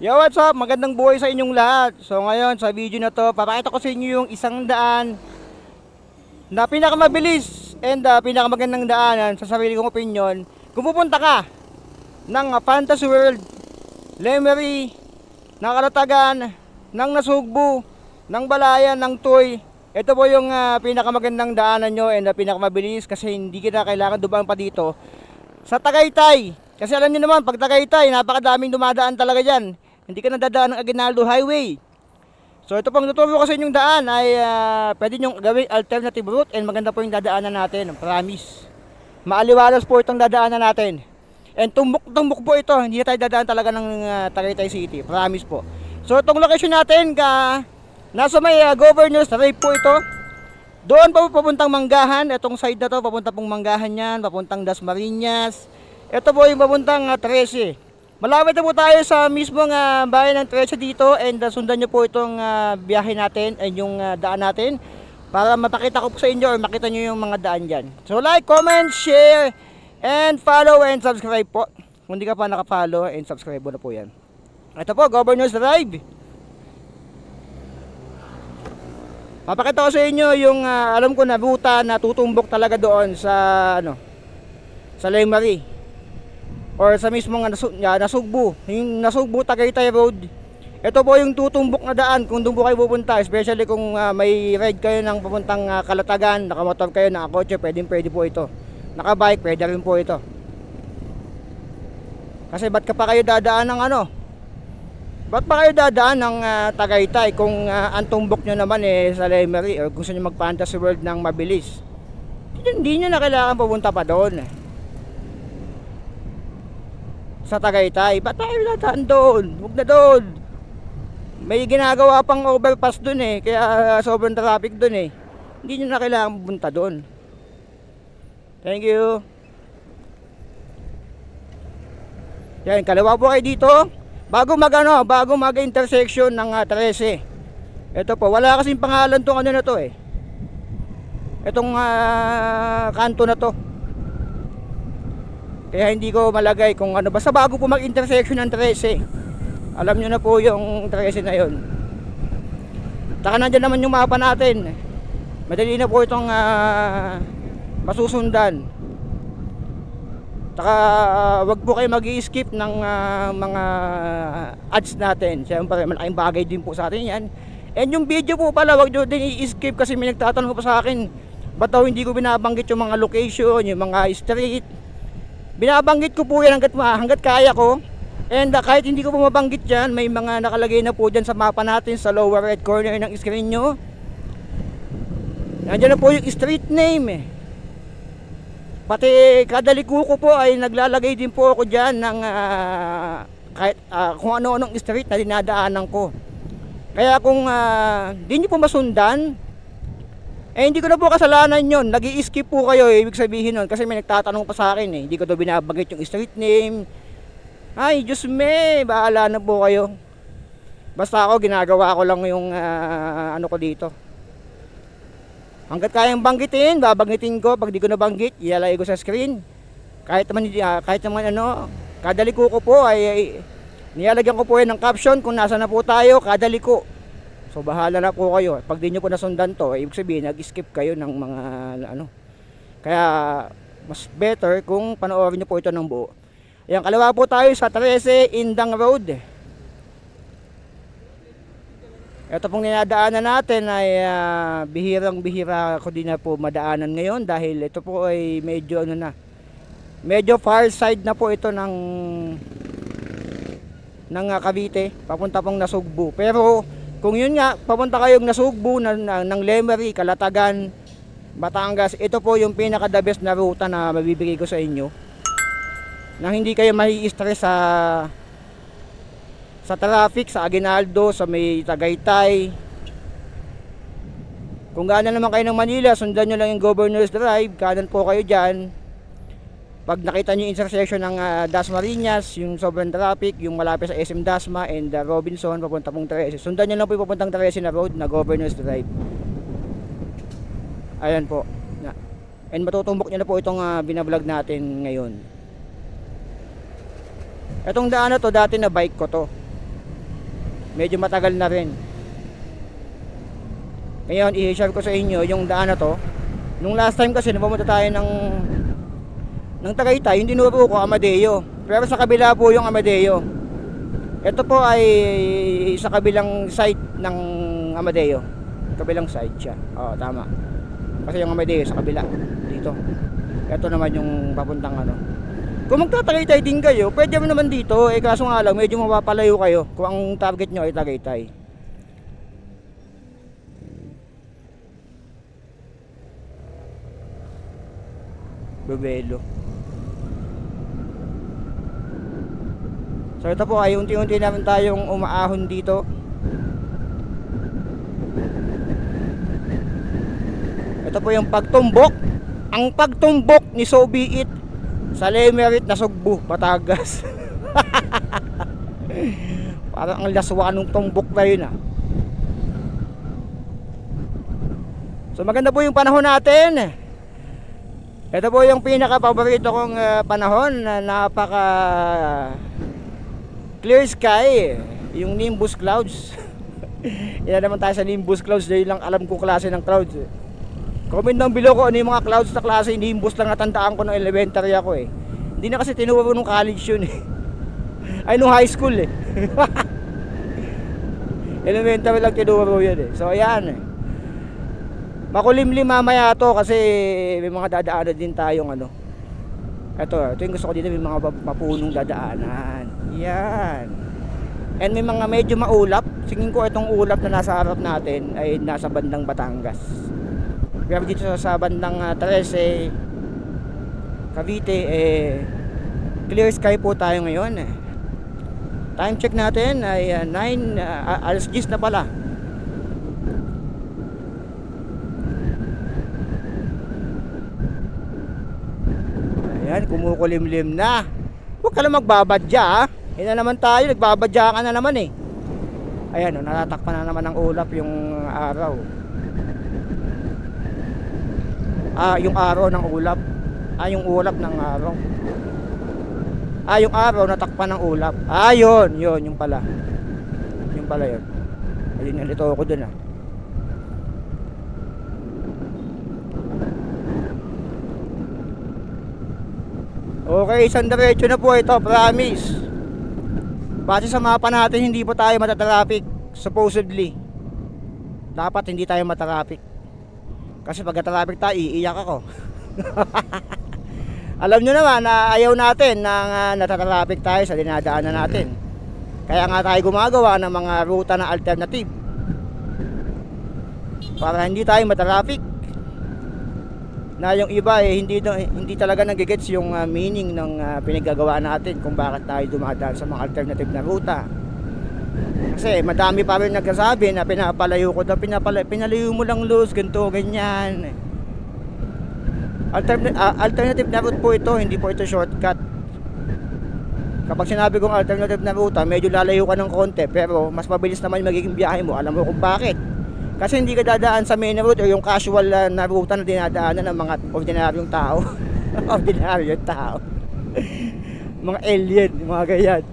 Yo, what's up? Magandang buhay sa inyong lahat. So ngayon sa video na to, papakita ko sa inyo yung isang daan na pinakamabilis and pinakamagandang daanan sa sarili kong opinion. Kung pupunta ka ng Fantasy World, Lemery, ng Kalatagan, ng Nasugbu, ng Balayan, ng Tuy, ito po yung pinakamagandang daanan nyo and pinakamabilis kasi hindi kita kailangan dumaan pa dito sa Tagaytay. Kasi alam niyo naman, pag Tagaytay, napakadaming dumadaan talaga dyan. Hindi ka nadadaan ng Aguinaldo Highway. So ito pang tuturo ko sa inyong daan ay pwede nyong gawing alternative route and maganda po yung dadaanan natin. Promise. Maaliwalas po itong dadaanan natin. And tumbok po ito. Hindi na tayo dadaan talaga ng Tagaytay City. Promise po. So itong location natin, nasa may Governor's Drive po ito. Doon po papuntang Manggahan. Itong side na to, papunta pong Manggahan yan. Papuntang Dasmariñas. Ito po yung papuntang 13. Malapit na po tayo sa mismong bayan ng 13 dito and sundan nyo po itong biyahe natin and yung daan natin para mapakita ko po sa inyo or makita nyo yung mga daan dyan. So like, comment, share, and follow and subscribe po. Kung hindi ka pa nakafollow and subscribe mo na po yan. Ito po, Governor's Drive. Papakita ko sa inyo yung alam ko na ruta na tutumbok talaga doon sa sa Lemery or sa mismong Nasugbu, yung Nasugbu Tagaytay Road. Ito po yung tutumbok na daan kung doon po kayo pupunta, especially kung may ride kayo ng papuntang Kalatagan, nakamotor kayo, nakakotse, pwede po ito. Nakabike, pwede rin po ito. Kasi ba't pa kayo dadaan ng Ba't pa kayo dadaan ng Tagaytay kung ang tumbok nyo naman sa Lemery or gusto nyo mag-Fantasy World ng mabilis? Hindi nyo na kailangan pupunta pa doon sa Tagaytay. Ba't tayo dadaan doon? Huwag na doon. May ginagawa pang overpass doon kaya sobrang traffic doon Hindi nyo na kailangan pupunta doon. Thank you. Yan, kaliwa po kayo dito. Bago mag intersection ng 13. Ito po, wala kasing pangalan tong na to Itong kanto na to. Kaya hindi ko malagay kung basta bago po mag-intersection ng 13. Alam nyo na po yung 13 na yun. Taka nandyan naman yung mapa natin. Madali na po itong masusundan. Taka wag po kayo mag-i-skip ng mga ads natin. Siyempre malaking bagay din po sa atin yan. And yung video po pala, wag nyo din i-skip kasi may nagtatanong po sa akin ba't daw hindi ko binabanggit yung mga location, yung mga street. Binabanggit ko po yan hanggat kaya ko. And kahit hindi ko po mabanggit dyan, may mga nakalagay na po dyan sa mapa natin sa lower right corner ng screen nyo. Nandiyan na po yung street name Pati kada liko ko po ay naglalagay din po ako dyan ng kahit kung ano-anong street na dinadaanan ko. Kaya kung di nyo po masundan, hindi ko na po kasalanan yun. Nag-i-skip po kayo, ibig sabihin nun. Kasi may nagtatanong pa sa akin hindi ko to binabanggit yung street name. Ay, Diyos me, bahala na po kayo. Basta ako, ginagawa ko lang yung ko dito. Hanggat kayang banggitin, babanggitin ko. Pag di ko nabanggit, ilalagay ko sa screen. Kahit naman kada liko ko po ay nilalagyan ko po yan ng caption kung nasa na po tayo, kada liko. So bahala na po kayo. Pag di nyo po nasundan to, ibig sabihin nag-skip kayo ng mga Kaya mas better kung panoorin nyo po ito ng buo. Ayan, kaliwa po tayo sa 13 Indang Road. Ito pong ninadaanan natin ay bihirang-bihira ko din na po madaanan ngayon dahil ito po ay medyo medyo far side na po ito ng Cavite, papunta pong Nasugbu. Pero kung yun nga, papunta kayong Nasugbu ng Lemery, Kalatagan, Batangas, ito po yung pinaka-the best na ruta na mabibigay ko sa inyo. Nang hindi kayo mai-stress sa traffic, sa Aguinaldo, sa may Tagaytay. Kung gaano naman kayo ng Manila, sundan nyo lang yung Governor's Drive, kanan po kayo dyan. Pag nakita nyo yung intersection ng Dasmariñas, yung sobrang traffic, yung malapit sa SM Dasma and Robinson, papunta pong 13. Sundan nyo lang po yung papuntang 13 na road na Governor's Drive. Ayan po. And matutumbok nyo na po itong binablog natin ngayon. Itong daan na to, dati na bike ko to. medyo matagal na rin. Ngayon i-share ko sa inyo yung daan na to. Nung last time kasi pumunta tayo ng Tagaytay, yung dinuro ko Amadeo, pero sa kabila po yung Amadeo. Ito po ay sa kabilang side ng Amadeo, kabilang side siya. Tama, kasi yung Amadeo sa kabila dito. Ito naman yung papuntang ano. Kung magta-Tagaytay din kayo, pwede mo naman dito, kaso nga lang medyo mapapalayo kayo kung ang target nyo ay Tagaytay. Bebelo. So ito po ay unti-unti naman tayong umaahon dito. Ito po yung pagtumbok. Ang pagtumbok ni Sobiit sa Lemerit na Sugbo, Batangas. Parang ang laswa nung tumbok na yun So maganda po yung panahon natin. Ito po yung pinaka-paborito kong panahon na napaka clear sky, yung nimbus clouds. Yan naman tayo sa nimbus clouds, dahil lang alam ko klase ng clouds. Comment down below ko ano yung mga clouds na klase. Nimbus lang natandaan ko ng elementary ako Hindi na kasi tinuro nung college yun ay nung high school elementary lang tinuro yun So ayan makulimlim mamaya to kasi may mga dadaanan din tayong ano. Ito yung gusto ko dito, may mga mapunong dadaanan. Yan. And may mga medyo maulap. Tingin ko itong ulap na nasa harap natin ay nasa bandang Batangas. Pero dito sa bandang 13 Cavite clear sky po tayo ngayon Time check natin ay 9:10 na pala. Ayan, kumukulimlim na. Huwag ka lang magbabadya Yan na naman tayo, nagbabadya ka na naman Ayan natatakpan na naman ng ulap yung araw. Yung araw ng ulap. Yung ulap ng araw. Yung araw natakpan ng ulap. Yun yung pala. Yung pala yun. Ayun, nalito ako dun Okay, isang diretso na po ito, promise. Base sa mapa natin, hindi po tayo matatraffic. Supposedly dapat hindi tayo matraffic. Kasi pag traffic tayo, iiyak ako. Alam nyo naman na ayaw natin na natatraffic tayo sa dinadaanan natin. Kaya nga tayo gumagawa ng mga ruta na alternative para hindi tayo matraffic. Na yung iba hindi talaga nagigets yung meaning ng pinaggagawa natin kung bakit tayo dumadaan sa mga alternative na ruta. Kasi madami pa rin nagsasabi na pinapalayo ko daw, pinalayo mo lang Luz, ganito, ganyan. Alternative na route po ito, hindi po ito shortcut. Kapag sinabi kong alternative na ruta, medyo lalayo ka ng konti, pero mas mabilis naman yung magiging biyahe mo. Alam mo kung bakit? Kasi hindi ka dadaan sa main route o yung casual na ruta na dinadaanan ng mga ordinaryong tao. Ordinaryong tao. Mga alien, mga ganyan.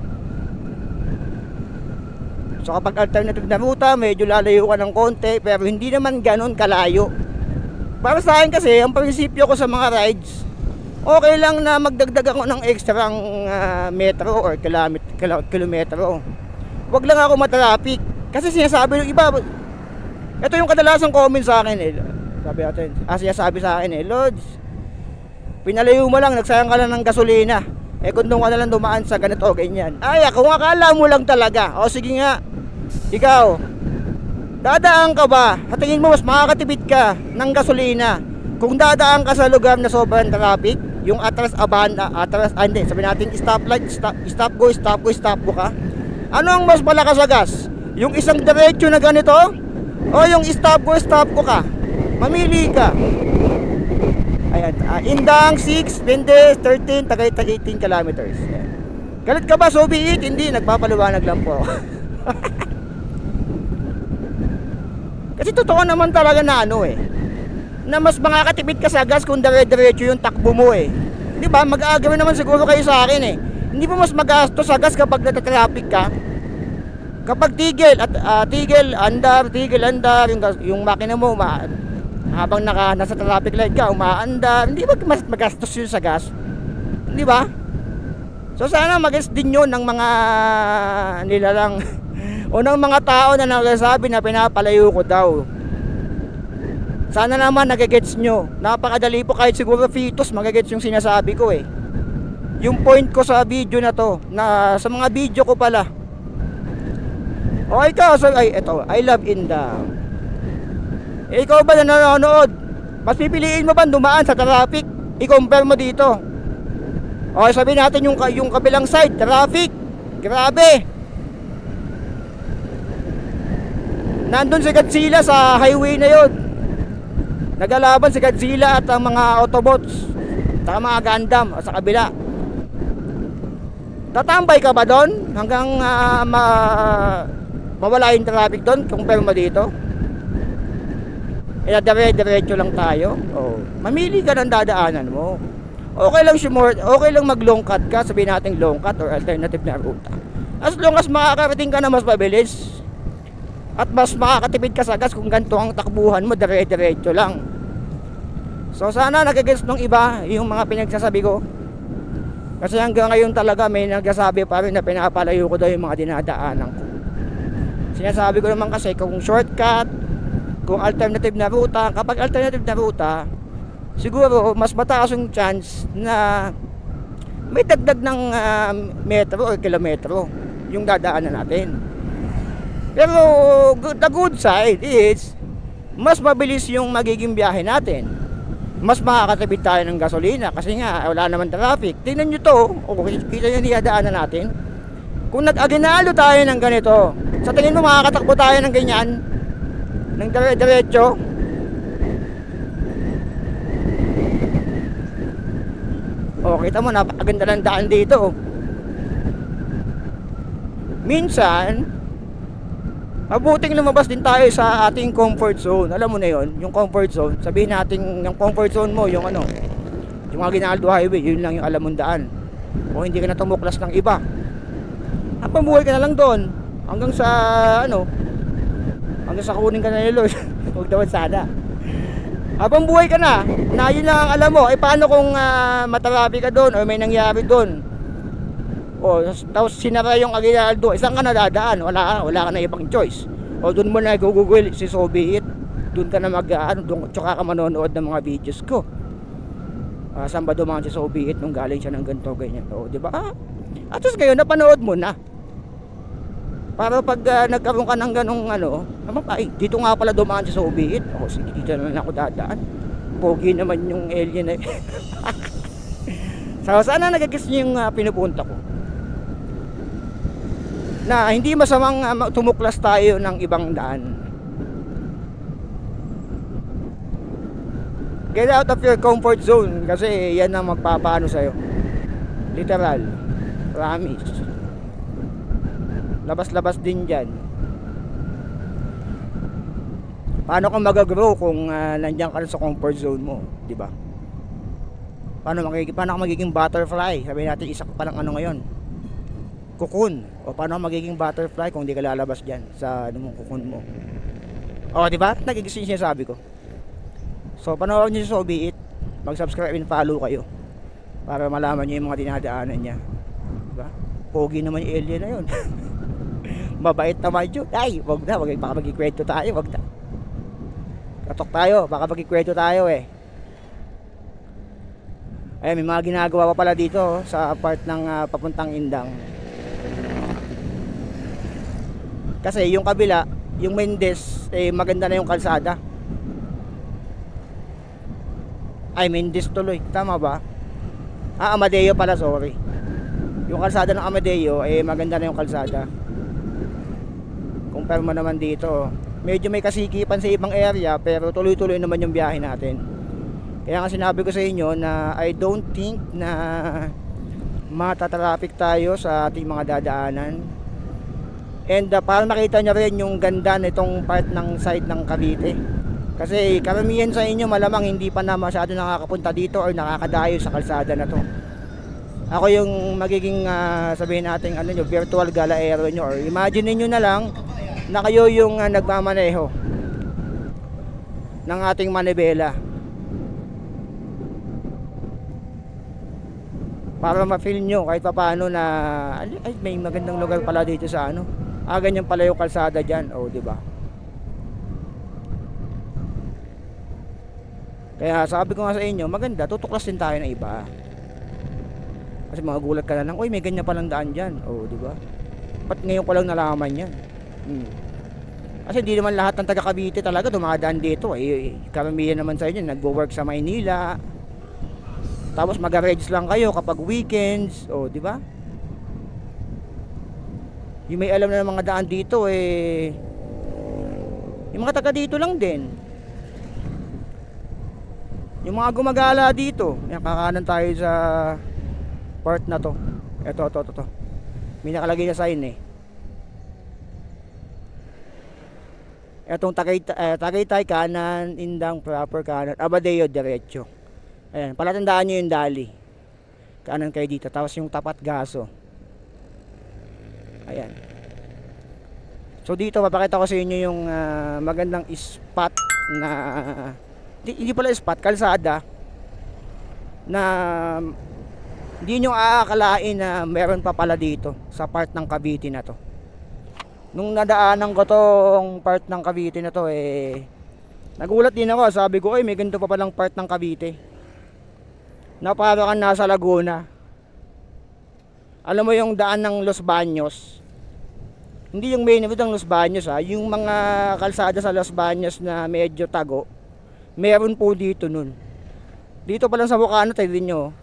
So kapag alternative na ruta, medyo lalayo ka ng konti, pero hindi naman ganun kalayo. Para sa akin kasi, ang prinsipyo ko sa mga rides, okay lang na magdagdag ako ng extra metro or kilometro. Huwag lang ako matraffic. Kasi sinasabi ng iba, ito yung kadalasang comment sa akin sabi natin, sinasabi sa akin Lods, pinalayo mo lang, nagsayang ka lang ng gasolina. Kung doon ka na lang dumaan sa ganito, ganyan. Kung akala mo lang talaga, sige nga, ikaw, dadaan ka ba? Sa tingin mo mas makakatipid ka ng gasolina kung dadaan ka sa lugar na sobrang traffic, yung hindi, sabi natin stoplight, stop go ka. Ano ang mas malakas sa gas? Yung isang diretso na ganito o yung stop go ka? Mamili ka. Ayan, Indang 6, Mendes 13, Tagaytay 18 kilometers. Ayan. Galit ka ba, Sobiit? Hindi, nagpapaliwanag lang po. Kasi totoo naman talaga na na mas makakatipid ka sa gas kung dire-diretso yung takbo mo Di ba? Mag-agree naman siguro kayo sa akin Hindi mo mas magastos sa gas kapag natatraffic ka. Kapag tigil andar, yung makina mo habang nasa traffic light ka, umaandar, hindi ba mas magastos yun sa gas? Di ba? So sana mag-gets din yun ng mga nilalang o ng mga tao na nagsasabi na pinapalayo ko daw. Sana naman nagigets nyo. Napakadali po, kahit siguro fetus magigets yung sinasabi ko eh. Yung point ko sa video na to, na sa mga video ko pala. O ikaw, so, eto, I love Inda. Ikaw ba na nanonood? Mas pipiliin mo ba dumaan sa traffic? I-compare mo dito. O sabihin natin yung kabilang side, traffic. Grabe. Nandun si Godzilla sa highway na yun. Nagalaban si Godzilla at ang mga Autobots, at mga Gundam sa kabila. Tatambay ka ba doon hanggang mawala yung traffic doon? Compare mo dito. Dire-diretso lang tayo. Oh, mamili ka ng dadaanan mo. Okay lang mag long cut ka, sabihin natin long cut or alternative na ruta. As long as makakarating ka na mas mabilis at mas makakatipid ka sa gas kung ganito ang takbuhan mo, dire-diretso lang. So sana nagigets ng iba yung mga pinagsasabi ko. Kasi hanggang ngayon talaga may nagsasabi pa rin na pinapalayo ko daw yung mga dinadaanan ko. Sinasabi ko naman kasi kung shortcut, kung alternative na ruta, kapag alternative na ruta, siguro mas mataas yung chance na may dagdag ng metro o kilometro yung dadaanan natin. Pero the good side is mas mabilis yung magiging biyahe natin. Mas makakatipid tayo ng gasolina kasi nga wala naman traffic. Tingnan nyo to, kita nyo niyadaanan natin. Kung nag-aginalo tayo ng ganito, sa tingin mo makakatakbo tayo ng ganyan, ng dire-diretso? O kita mo, napakaganda ng daan dito. Minsan mabuting lumabas din tayo sa ating comfort zone. Alam mo na yon, yung comfort zone. Sabihin natin yung comfort zone mo, yung ano, yung mga Aguinaldo Highway, yun lang yung alam mong daan. O hindi ka na tumuklas ng iba. Habang buhay ka na lang doon hanggang sa hanggang sa kunin ka na ni Lord. Huwag naman sana. Habang buhay ka na yun lang ang alam mo. Paano kung matarapi ka doon o may nangyari doon? O tapos sinara yung Aguinaldo, isang ka na dadaan, wala ka na ibang choice. O doon mo na gugugol si Soviet, doon ka na doon, tsaka ka manonood ng mga videos ko. Saan ba dumaan si Soviet nung galing siya ng ganito ganyan? O di ba? At tapos ngayon napanood mo na. Para pag nagkaroon ka ng ganong dito nga pala dumaan si Soviet. O sige, dito na lang ako dadaan. Pogi naman yung alien na So sana nagagets niyo yung pinupunta ko. Na hindi masamang tumuklas tayo ng ibang daan. Get out of your comfort zone kasi yan ang magpapaano sa'yo. Literal. Promise. Labas-labas din dyan. Paano ka mag-grow kung nandiyan ka sa comfort zone mo, di ba? Paano ka magiging butterfly? Sabihin natin isa ka pa lang ngayon, cocoon. O paano ka magiging butterfly kung hindi ka lalabas dyan sa cocoon mo? O di ba? Nagigising siya sabi ko. So panoorin niyo si Sobiit, mag-subscribe and follow kayo para malaman niyo yung mga dinadaanan niya. Diba? Pogi naman yung alien na yun. Mabait naman yun. Ay, wag baka magkikwento tayo, wag na. Katok tayo, baka magkikwento tayo eh. Ay, may mga ginagawa pa pala dito sa part ng papuntang Indang. Kasi yung kabila, yung Mendez, maganda na yung kalsada. Ay, Mendez tuloy, tama ba? Amadeo pala, sorry. Yung kalsada ng Amadeo, maganda na yung kalsada. Compare mo naman dito, medyo may kasikipan sa ibang area, pero tuloy-tuloy naman yung biyahe natin. Kaya nga sinabi ko sa inyo na I don't think na matatraffic tayo sa ating mga dadaanan. And para makita nyo rin yung ganda nitong part ng side ng Cavite. Kasi karamihan sa inyo malamang hindi pa na masyado nakakapunta dito or nakakadayo sa kalsada na to. Ako yung magiging sabihin natin ano nyo, virtual galaero nyo, or imagine niyo na lang na kayo yung nagmamaneho ng ating manibela, para ma-feel nyo kahit paano na ay, may magandang lugar pala dito sa ano, ganyan pala yung kalsada dyan, o di ba? Kaya sabi ko nga sa inyo, maganda tutuklasin tayo ng iba, kasi magugulat ka na lang, uy may ganyan palang daan dyan, o di ba? Ba't ngayon ko lang nalaman yan? Kasi hindi naman lahat ng taga Cavite talaga dumadaan dito. Karamihan naman sa inyo nagwo-work sa Maynila. Tapos mag-arrange lang kayo kapag weekends, di ba? Yung may alam na ng mga daan dito yung mga taga dito lang din. Yung mga gumagala dito, yan, kakanan tayo sa part na to. Ito. May nakalagay na sign Etong Tagaytay kanan, Indang proper kanan, Abadeo diretso. Ayan, palatandaan nyo yung dali. Kanan kayo dito, tapos yung tapat gaso. Ayan. So dito papakita ko sa inyo yung magandang spot na hindi pala spot, kalsada na hindi nyo aakalain na meron pa pala dito sa part ng Cavite na to. Nung nadaanan ko tong part ng Cavite na to nagulat din ako, sabi ko may ganito pa palang part ng Cavite na parang nasa Laguna. Alam mo yung daan ng Los Baños, hindi yung main road ng Los Baños yung mga kalsada sa Los Baños na medyo tago, meron po dito nun. Dito pa lang sa Bukana, tayo din nyo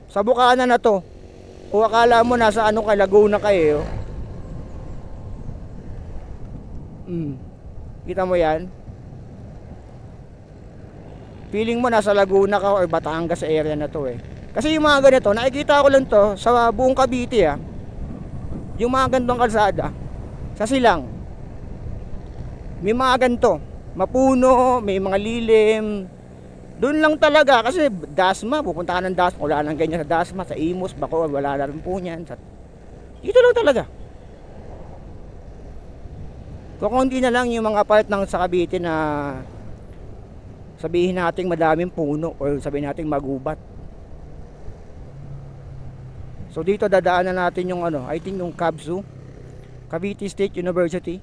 sa Bukana na to, o akala mo nasa ano ka, Laguna kayo. Kita mo yan? Feeling mo nasa Laguna ka or Batangas sa area na to Kasi yung mga ganito, nakikita ko lang to sa buong Cavite yung mga ganitong kalsada sa silang. May mga ganito, mapuno, may mga lilim. Doon lang talaga, kasi Dasma, pupunta ka ng Dasma, wala nang ganyan sa Dasma, sa Imus, Bacoor, wala na rin po niyan. Dito lang talaga. Kung hindi na lang yung mga part ng sa Cavite na sabihin nating madaming puno o sabihin nating magubat. So dito dadaanan natin yung I think yung CABSU, Cavite State University.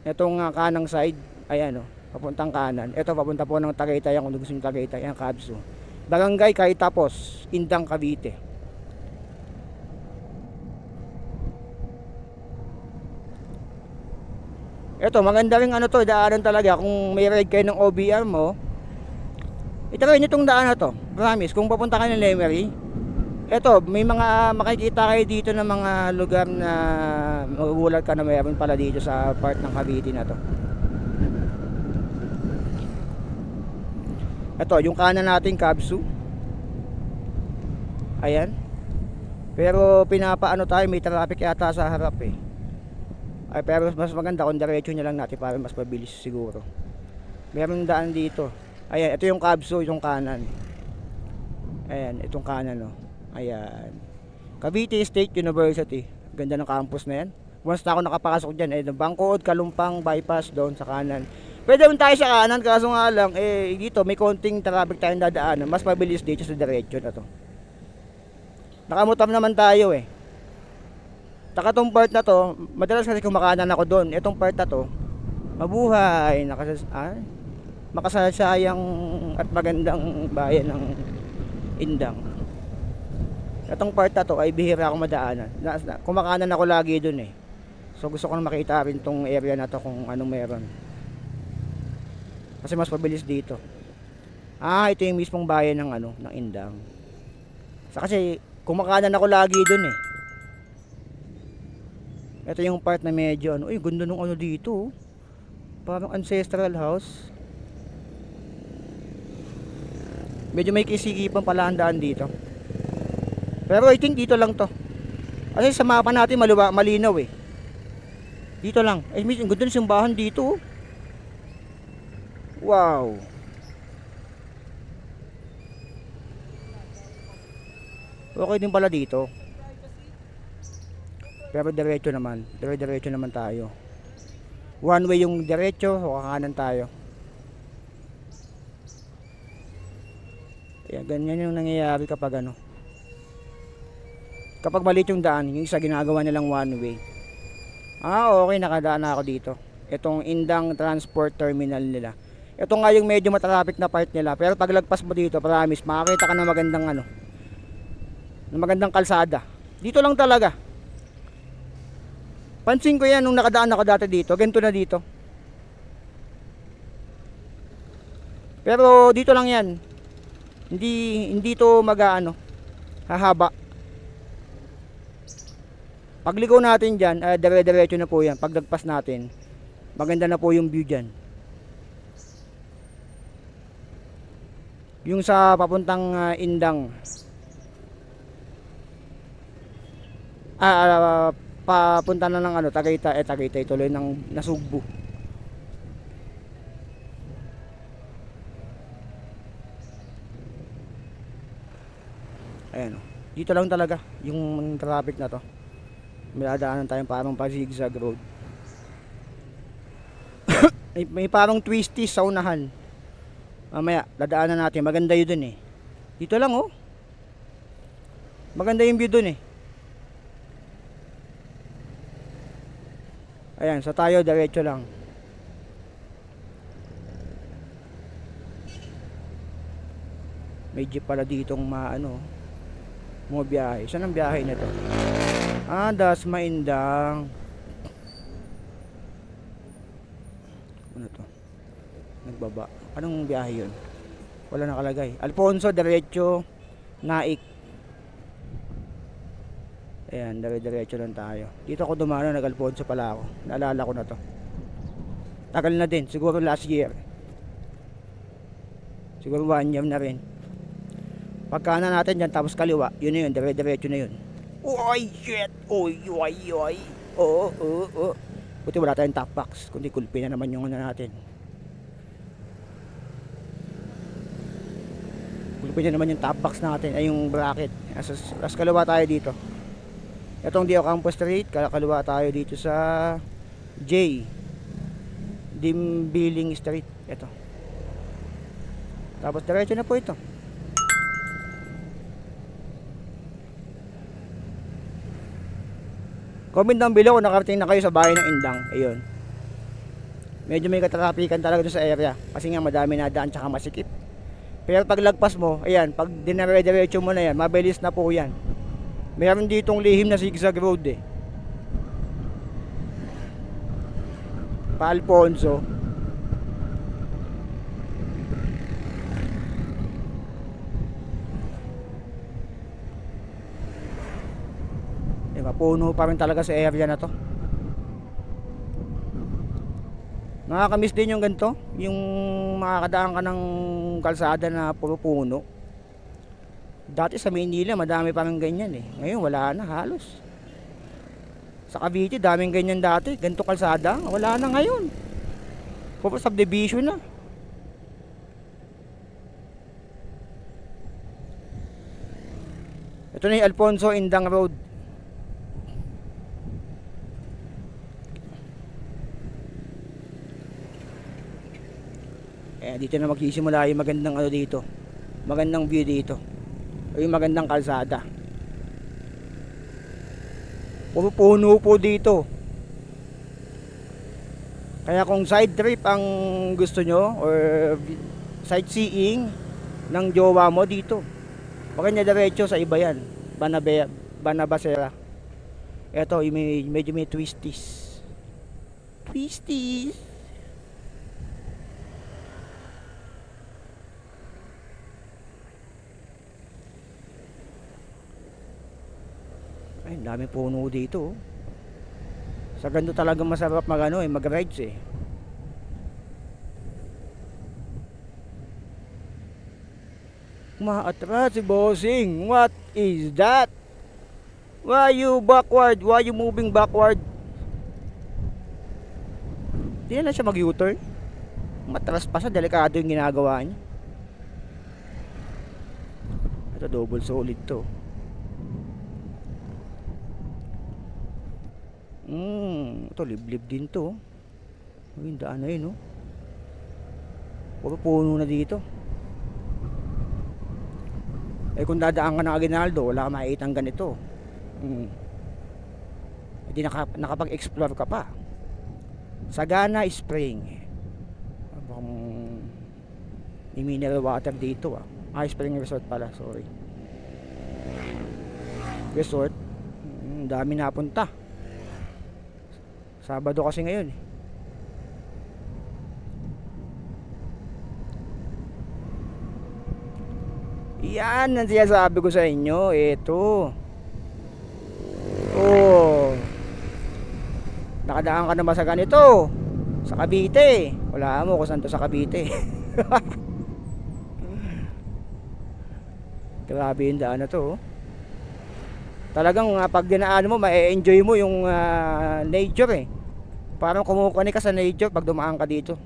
Itong kanang side, ayan papuntang kanan. Ito papunta po ng Tagaytay, kung gusto nyo Tagaytay, ayan CABSU. Barangay Cayetapos, Indang, Cavite. Ito, maganda rin daanan talaga. Kung may ride kayo ng OBR mo, itry nyo itong daan na to. Promise, kung papunta kayo ng Lemery, ito, may mga makikita kayo dito ng mga lugar na magugulat ka na mayroon pala dito sa part ng Cavite na to. Ito, yung kanan natin CABSU. Ayan. Pero pinapaano tayo, may traffic yata sa harap pero mas maganda kung diretso nyo lang natin para mas mabilis siguro. Meron daan dito. Ayan, ito yung CABSU, itong kanan. Ayan, itong kanan Ayan. Cavite State University. Ganda ng campus na yan. Once na ako nakapasok dyan, Bangkod, Kalumpang, bypass doon sa kanan. Pwede doon tayo sa kanan, kaso nga lang, dito may konting traffic tayong dadaanan. Mas mabilis dito sa diretso na to. Nakamutam naman tayo Taka tong part na to, madalas kasi kumakanan ako doon. Itong part na to, mabuhay, makasasayang at magandang bayan ng Indang. Itong part na to ay bihira akong madaanan. Kumakanan ako lagi doon So gusto ko na makita rin tong area na to kung anong meron. Kasi mas mabilis dito. Ito yung mismong bayan ng Indang. Kasi kumakanan ako lagi doon Ito yung part na medyo ganda nung dito. Parang ancestral house. Medyo may kisikipan pala ang daan dito. Pero I think dito lang to. Kasi sa mapa natin malinaw Dito lang. Ang ganda ng simbahan dito. Wow. Okay din pala dito. Pero diretso naman. Diretso naman tayo. One way yung diretso, o kakanan tayo. Ayan, ganyan yung nangyayari kapag ano. Kapag maliit yung daan, yung isa ginagawa nilang one way. Okay, nakadaan na ako dito. Itong Indang Transport Terminal nila. Ito nga yung medyo matraffic na part nila. Pero paglagpas mo dito, promise, makakita ka ng magandang ano, ng magandang kalsada. Dito lang talaga. Pansin ko yan nung nakadaan ako dati dito. Ganito na dito. Pero dito lang yan. Hindi to mag-ano, hahaba. Pagligo natin dyan, dire-diretso na po yan. Paglagpas natin, maganda na po yung view dyan. Yung sa papuntang Indang, papunta na ng ano, Tagaytay tuloy ng Nasugbu. Ayan, dito lang talaga yung traffic na to. May dadaanan tayong parang pa-zigzag road. may parang twisty sa unahan. Mamaya dadaanan natin, maganda yun dun eh. Dito lang oh, maganda yung view dun eh. Ayan, so tayo diretso lang. May jeep pala ditong maano, mga biyahe. Saan ang biyahe na to? Dasma Indang. Ano to? Nagbaba. Anong biyahe yun? Wala nakalagay. Alfonso, diretso, Naik. Ayan, diretso lang tayo. Dito ako dumano, nag-Alfonso pala ako. Naalala ko na to. Tagal na din, siguro last year. Siguro 1 year na rin. Pagkanan natin dyan, tapos kaliwa, yun na yun, diretso na yun. Oy, shit! Oy. Buti wala tayong top box, kundi kulpi na naman yung ano natin. Kulpi na naman yung top box natin, ay yung bracket. As kaliwa tayo dito. Itong Dio Campo Street, kaliwa tayo dito sa J Dimbiling Street. Ito. Tapos diretso na po ito. Comment down below kung nakarating na kayo sa bahay ng Indang. Ayun. Medyo may katrapikan talaga doon sa area. Kasi nga madami na daan tsaka masikip. Pero pag lagpas mo, ayan, pag dinare-diretso mo na yan, mabilis na po yan. Meron ditong lihim na zigzag road eh. Pa Alfonso. Puno pa rin talaga sa area na to. Nakakamiss din yung ganito, yung makakadaan ka ng kalsada na puro puno. Dati sa Maynila madami pa rin ganyan eh. Ngayon wala na halos. Sa Cavite daming ganyan dati, ganito kalsada, wala na ngayon. Puro subdivision na. Ito na yung Alfonso Indang Road. Dito na magsisimula yung magandang ano dito, magandang view dito, o yung magandang kalsada. Puro puno po dito. Kaya kung side trip ang gusto nyo or sightseeing ng jowa mo dito, maganda diretso sa iba yan, Banabasera. Eto medyo may twisties. Ay, dami puno dito. Sa ganito talagang masarap mag-rides eh. Maatras si bossing. What is that? Why you backward? Why you moving backward? Di na siya mag-U-turn. Matras pa siya, delikado yung ginagawa niya. Ito double solid to. Ito liblib din to. Yung daan na yun, oh. Puro puno na dito. Eh kung dadaan ka ng Aguinaldo, wala ka makikitang ganito. Hindi nakapag-explore ka pa. Sagana Spring. Mukhang may mineral water dito, ah. Spring Resort pala, sorry. Resort. Dami napunta. Sabado kasi ngayon, eh. Yan ang sinasabi ko sa inyo. Ito. Oh. Nakadaan ka na ba sa ganito? Sa Cavite. Wala mo kung saan to sa Cavite. Grabe yung daan na to, oh. Talagang pag dinaan mo, ma-enjoy mo yung nature, eh. Parang kumukuha ka sa nature pag dumaan ka dito.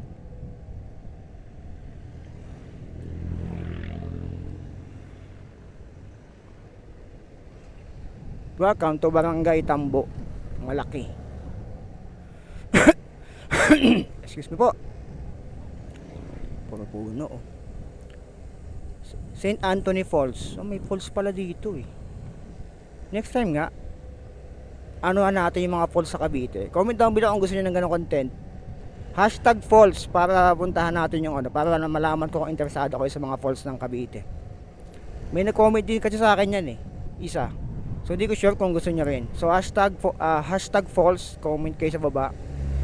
Welcome to Barangay Tambo. Malaki. Excuse me po. Puro puno, oh. St. Anthony Falls. May falls pala dito, eh. Next time nga, ano natin yung mga falls sa Cavite. Comment down below kung gusto niyo ng ganong content. #falls para puntahan natin yung ano, para na malaman ko kung interesado kayo sa mga falls ng Cavite. May nag-comment din kasi sa akin yan, eh. Isa. So hindi ko sure kung gusto niya rin. So #falls, comment kayo sa baba.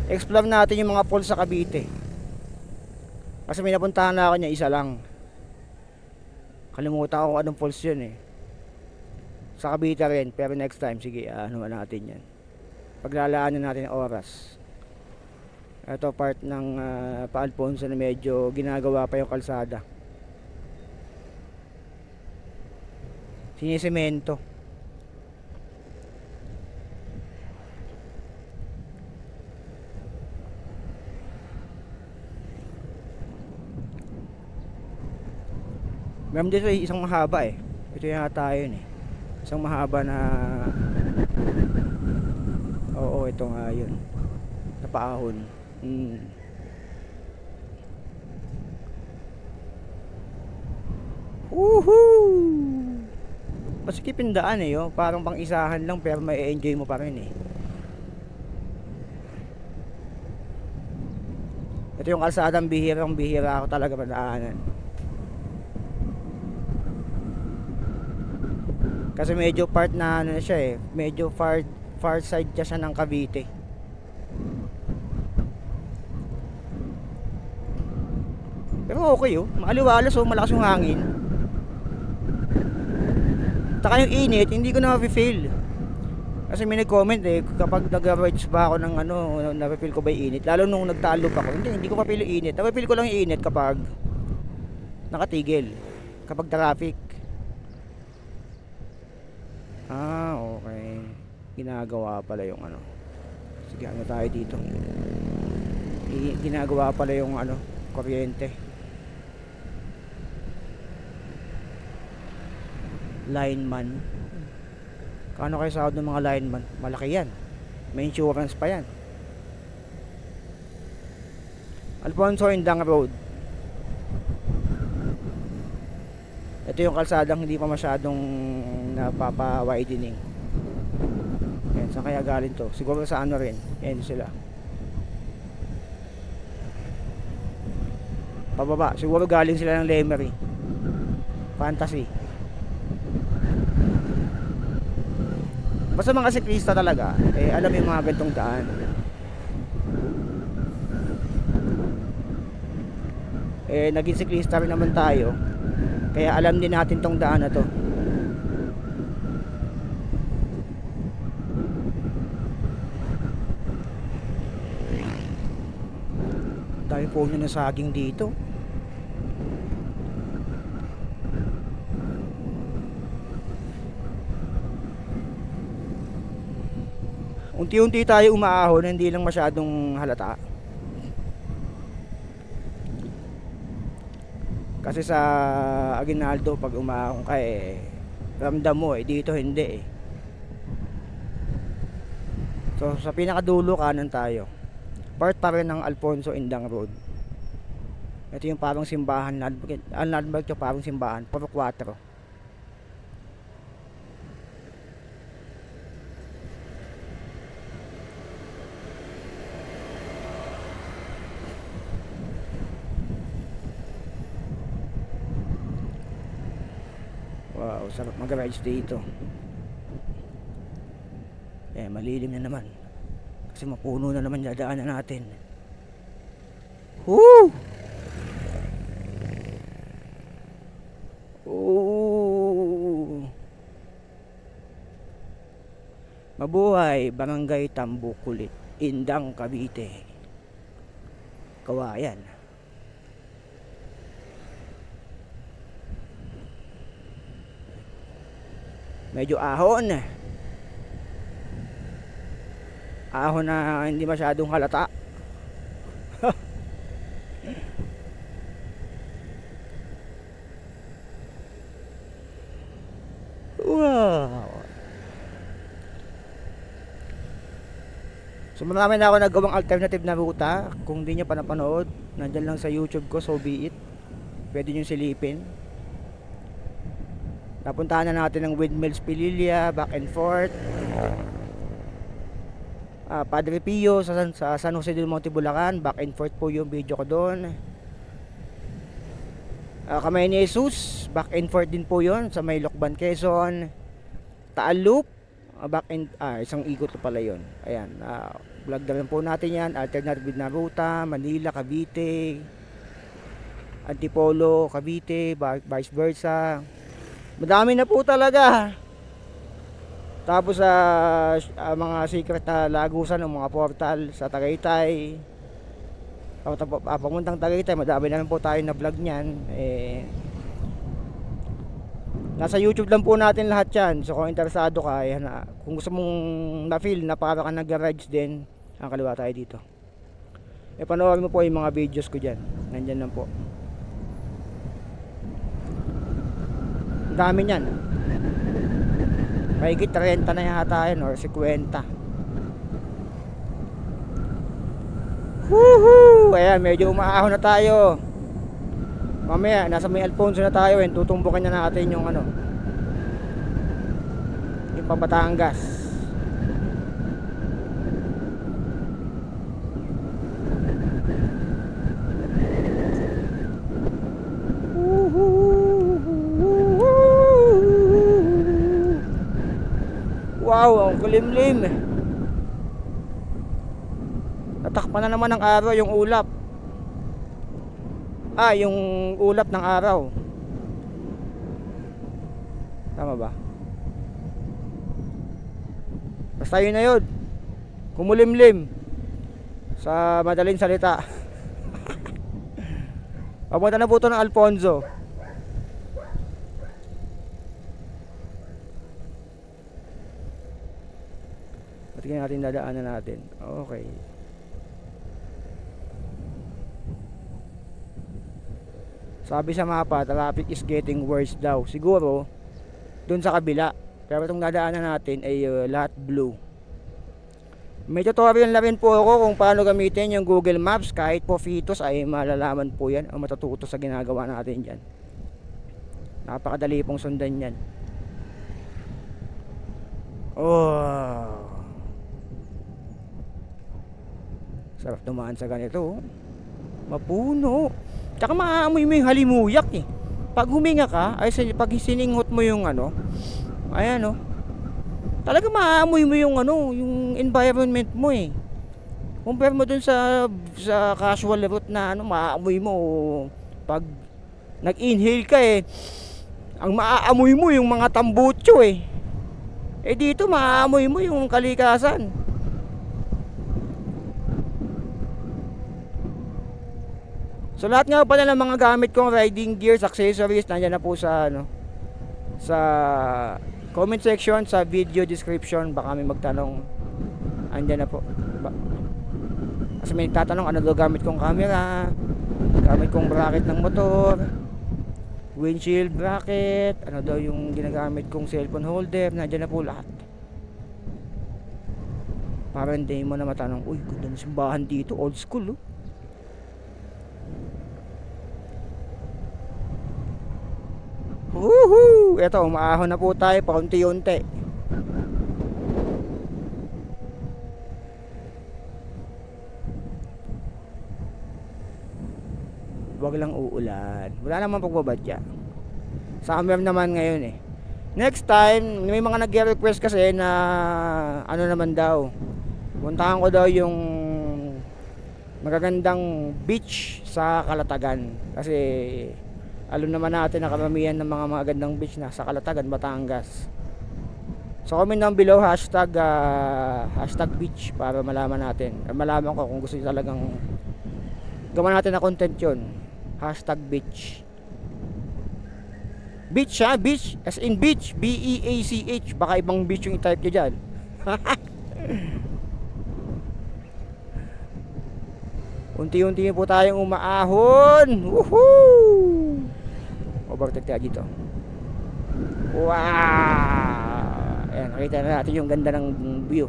Explore natin yung mga falls sa Cavite. Kasi may napuntahan na ako niya, isa lang. Kalimutan ko kung anong falls yun, eh. Sa Cavite rin, pero next time, sige, ano natin yan. Paglalaanan natin ang oras. Ito part ng Pa-Alfonso na medyo ginagawa pa yung kalsada. Sinisemento. Meron dito isang mahaba, eh. Ito yung tayo yun, eh. Isang mahaba na, oo, ito nga yun, napaahon. Woohoo! Masikip yung daan, eh, oh. Parang pang isahan lang pero may enjoy mo pa rin, eh. Ito yung kalsadang bihira ako talaga madaanan. Kasi medyo part na ano na siya, eh. Medyo far side siya ng Cavite. Pero okay, oh. Maaliwalas, oh. Malakas yung hangin. Taka yung init, hindi ko na ma-feel. Kasi may nag-comment, eh, kapag nag-rides ba ako ng ano, na-feel ko ba yung init. Lalo nung nagtalop ako, hindi ko pa-feel yung init. Na-feel ko lang yung init kapag nakatigil. Kapag traffic. Okay. Ginagawa pala yung ano. Sige, ano tayo dito. Ginagawa pala yung ano, kuryente. Lineman. Kano kayo sahod ng mga lineman? Malaki yan. May insurance pa yan. Alfonso Indang Road. Ito yung kalsadang hindi pa masyadong napapa-widening. Yan, saan kaya galing to? Siguro sa ano rin. Yan sila. Pababa. Siguro galing sila ng Lemery. Fantasy. Basta mga siklista talaga, eh, alam yung mga gantong daan. Eh, naging siklista rin naman tayo. Kaya alam din natin tong daan na to. Dahil po nyo na saging dito. Unti-unti tayo umaahon, hindi lang masyadong halata. Kasi sa Aguinaldo pag umaahon ka, eh, ramdam mo, eh. Dito hindi, eh. So sa pinakadulo kanan tayo. Part pa rin ng Alfonso Indang Road. Ito yung parang simbahan, landmark yung parang simbahan, puro 4. Wow, sarap mag-rides dito. Malilim na naman. Kasi mapuno na naman dadaanan natin. Woo! Oh! Mabuhay, Barangay Tambukulit, Indang, Cavite. Kawayan. Medyo ahon. Ahon na hindi masyadong halata. Wow. So marami na ako nagawang alternative na ruta. Kung di nyo pa napanood, nandyan lang sa YouTube ko, so be it. Pwede nyo silipin. Napuntahan na natin ng Windmills Pililla, back and forth. Padre Pio sa San Jose del Monte, Bulacan, back and forth po yung video ko doon. Kamay ni Jesus, back and forth din po yun sa may Lokban, Quezon. Taal Loop, back and isang ikot pala yun. Ayan, vlog na rin po natin yan. Alternative na ruta, Manila, Cavite, Antipolo, Cavite, vice versa. Madami na po talaga. Tapos mga secret na lagusan ng mga portal sa Tagaytay. Pamuntang Tagaytay, madami naman po tayo na vlog niyan. Nasa YouTube lang po natin lahat yan. So kung interesado ka, kung gusto mong na-feel na para ka nag-rides din, ang kaliwa tayo dito. Panoorin mo po yung mga videos ko dyan. Nandyan lang po. Ang dami niyan. Mahigit 30 na yata yan or 50. Woohoo! Ayan, medyo umaahon na tayo. Mamaya, nasa may Alfonso na tayo. Tutumbukan na natin yung yung Batangas. Wow, ang kulimlim. Natakpan na naman ng araw yung ulap. Yung ulap ng araw. Tama ba? Basta yun na yun. Kumulimlim. Sa madaling salita. Papunta na po ito ng Alfonso. Tingnan natin, dadaanan natin. Okay. Sabi sa mapa, traffic is getting worse daw. Siguro dun sa kabila. Pero itong dadaanan natin ay lahat blue. May tutorial na rin po ako kung paano gamitin yung Google Maps. Kahit po fitos ay malalaman po yan, ang matututo sa ginagawa natin dyan. Napakadali pong sundan yan. Oh, sarap dumaan sa ganito. Mapuno. Tsaka maaamoy mo yung halimuyak eh. Pag huminga ka, pag sininghot mo yung ayan talaga maaamoy mo yung yung environment mo eh. Compare mo dun sa casual route na maaamoy mo pag nag-inhale ka eh. Ang maaamoy mo yung mga tambutso eh. Dito maaamoy mo yung kalikasan. So lahat nga pala ng mga gamit kong riding gears, accessories, nandiyan na po sa sa comment section, sa video description. Baka may magtanong, andyan na po. Kasi may tatanong ano daw gamit kong camera, gamit kong bracket ng motor, windshield bracket, ano daw yung ginagamit kong cellphone holder. Nandiyan na po lahat. Para hindi mo na matanong, uy, ganda ng simbahan dito, old school, oh. Woohoo! Ito, umaahon na po tayo paunti-unti. Wag lang uulan. Wala naman pagbabadya. Summer naman ngayon eh. Next time, may mga nag-request kasi na ano naman daw, puntahan ko daw yung magagandang beach sa Calatagan. Kasi alam naman natin na karamihan ng mga magagandang beach na sa Calatagan, Batangas. So comment down below hashtag beach para malaman natin. Malaman ko kung gusto nyo talagang gawa natin na content yun. Hashtag beach. Beach ha, beach, as in beach, B-E-A-C-H. Baka ibang beach yung i-type nyo dyan. Unti-unti po tayong umaahon. Woohoo! Overtake tayo dito. Wow! Ayan, nakita na natin yung ganda ng view.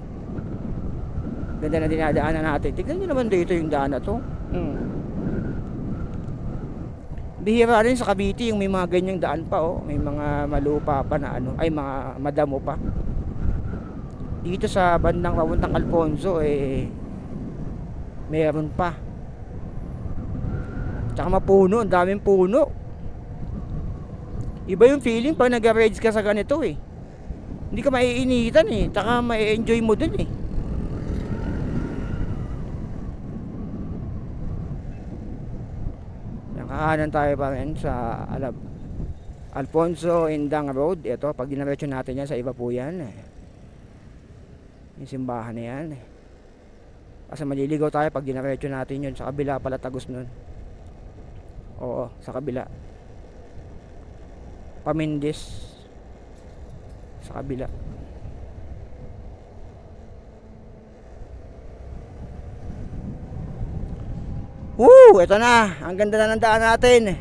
Ganda na dinadaanan natin. Tignan nyo naman dito yung daan na to. Bihira rin sa Cavite yung may mga ganyang daan pa, oh. May mga malupa pa na ano, ay mga madamo pa. Dito sa bandang papuntang Alfonso eh meron pa. Tsaka mapuno, ang daming puno. Iba yung feeling pag nag-rides ka sa ganito eh. Hindi ka maiinitan eh, tsaka ma-enjoy mo dun eh. Kahanan tayo pa rin sa Alfonso Indang Road. Ito, pag dinaretso natin yan, sa iba po yan yung simbahan na yan. Kasi maliligaw tayo pag dinaretso natin yun. Sa kabila pala tagos nun. Oo, sa kabila. Pamindis. Sa kabila. Woo! Ito na. Ang ganda na ng daan natin.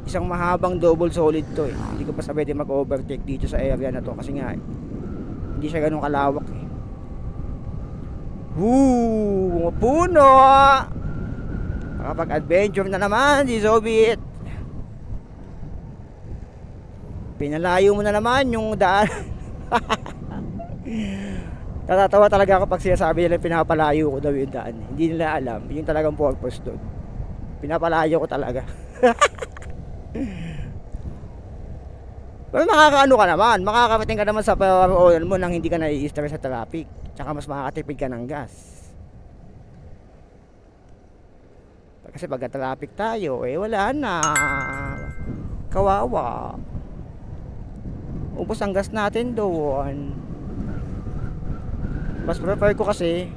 Isang mahabang double solid to eh. Hindi ko pa pwede mag-overtake dito sa area na to. Kasi nga hindi siya ganun kalawak eh. Woo! Puno! Makapag-adventure na naman si Zobit. Pinalayo mo na naman yung daan. Natatawa talaga ako pag sinasabi nila pinapalayo ko daw yung daan. Hindi nila alam, yung talagang purpose doon. Pinapalayo ko talaga. Pero makakaano ka naman, makakarating ka naman sa paroonan mo nang hindi ka nai-stress sa traffic. Tsaka mas makakatipid ka ng gas. Kasi pag traffic tayo, eh wala na. Kawawa. Ubos ang gas natin doon. Mas prefer ko kasi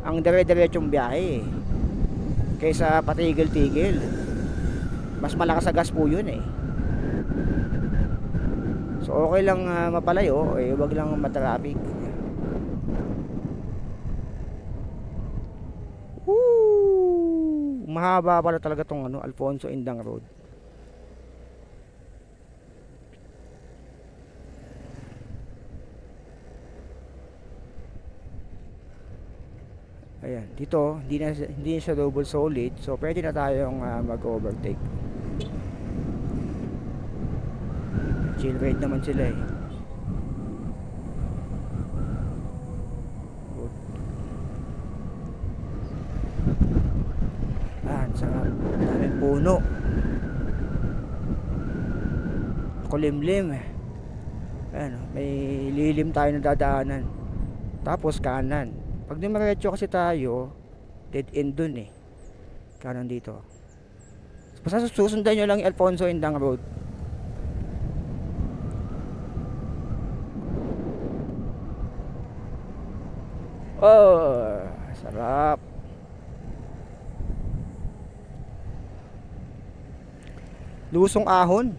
ang dire-diretsong biyahe kaysa patigil-tigil. Mas malakas sa gas po yun eh. So okay lang mapalayo, eh wag lang matraffic. Woo! Mahaba pala talaga tong ano, Alfonso Indang Road. Ayan, dito hindi na siya double solid, so pwede na tayong mag-overtake. Chill ride naman sila eh. Sarap. Daming puno. Kulimlim eh. Ayan, may lilim tayo na dadaanan. Tapos kanan. Pag dumiretso kasi tayo, dead end dun eh. Kanan dito. Basta susundan nyo lang yung Alfonso Indang Road. Oh, sarap. Lusong ahon.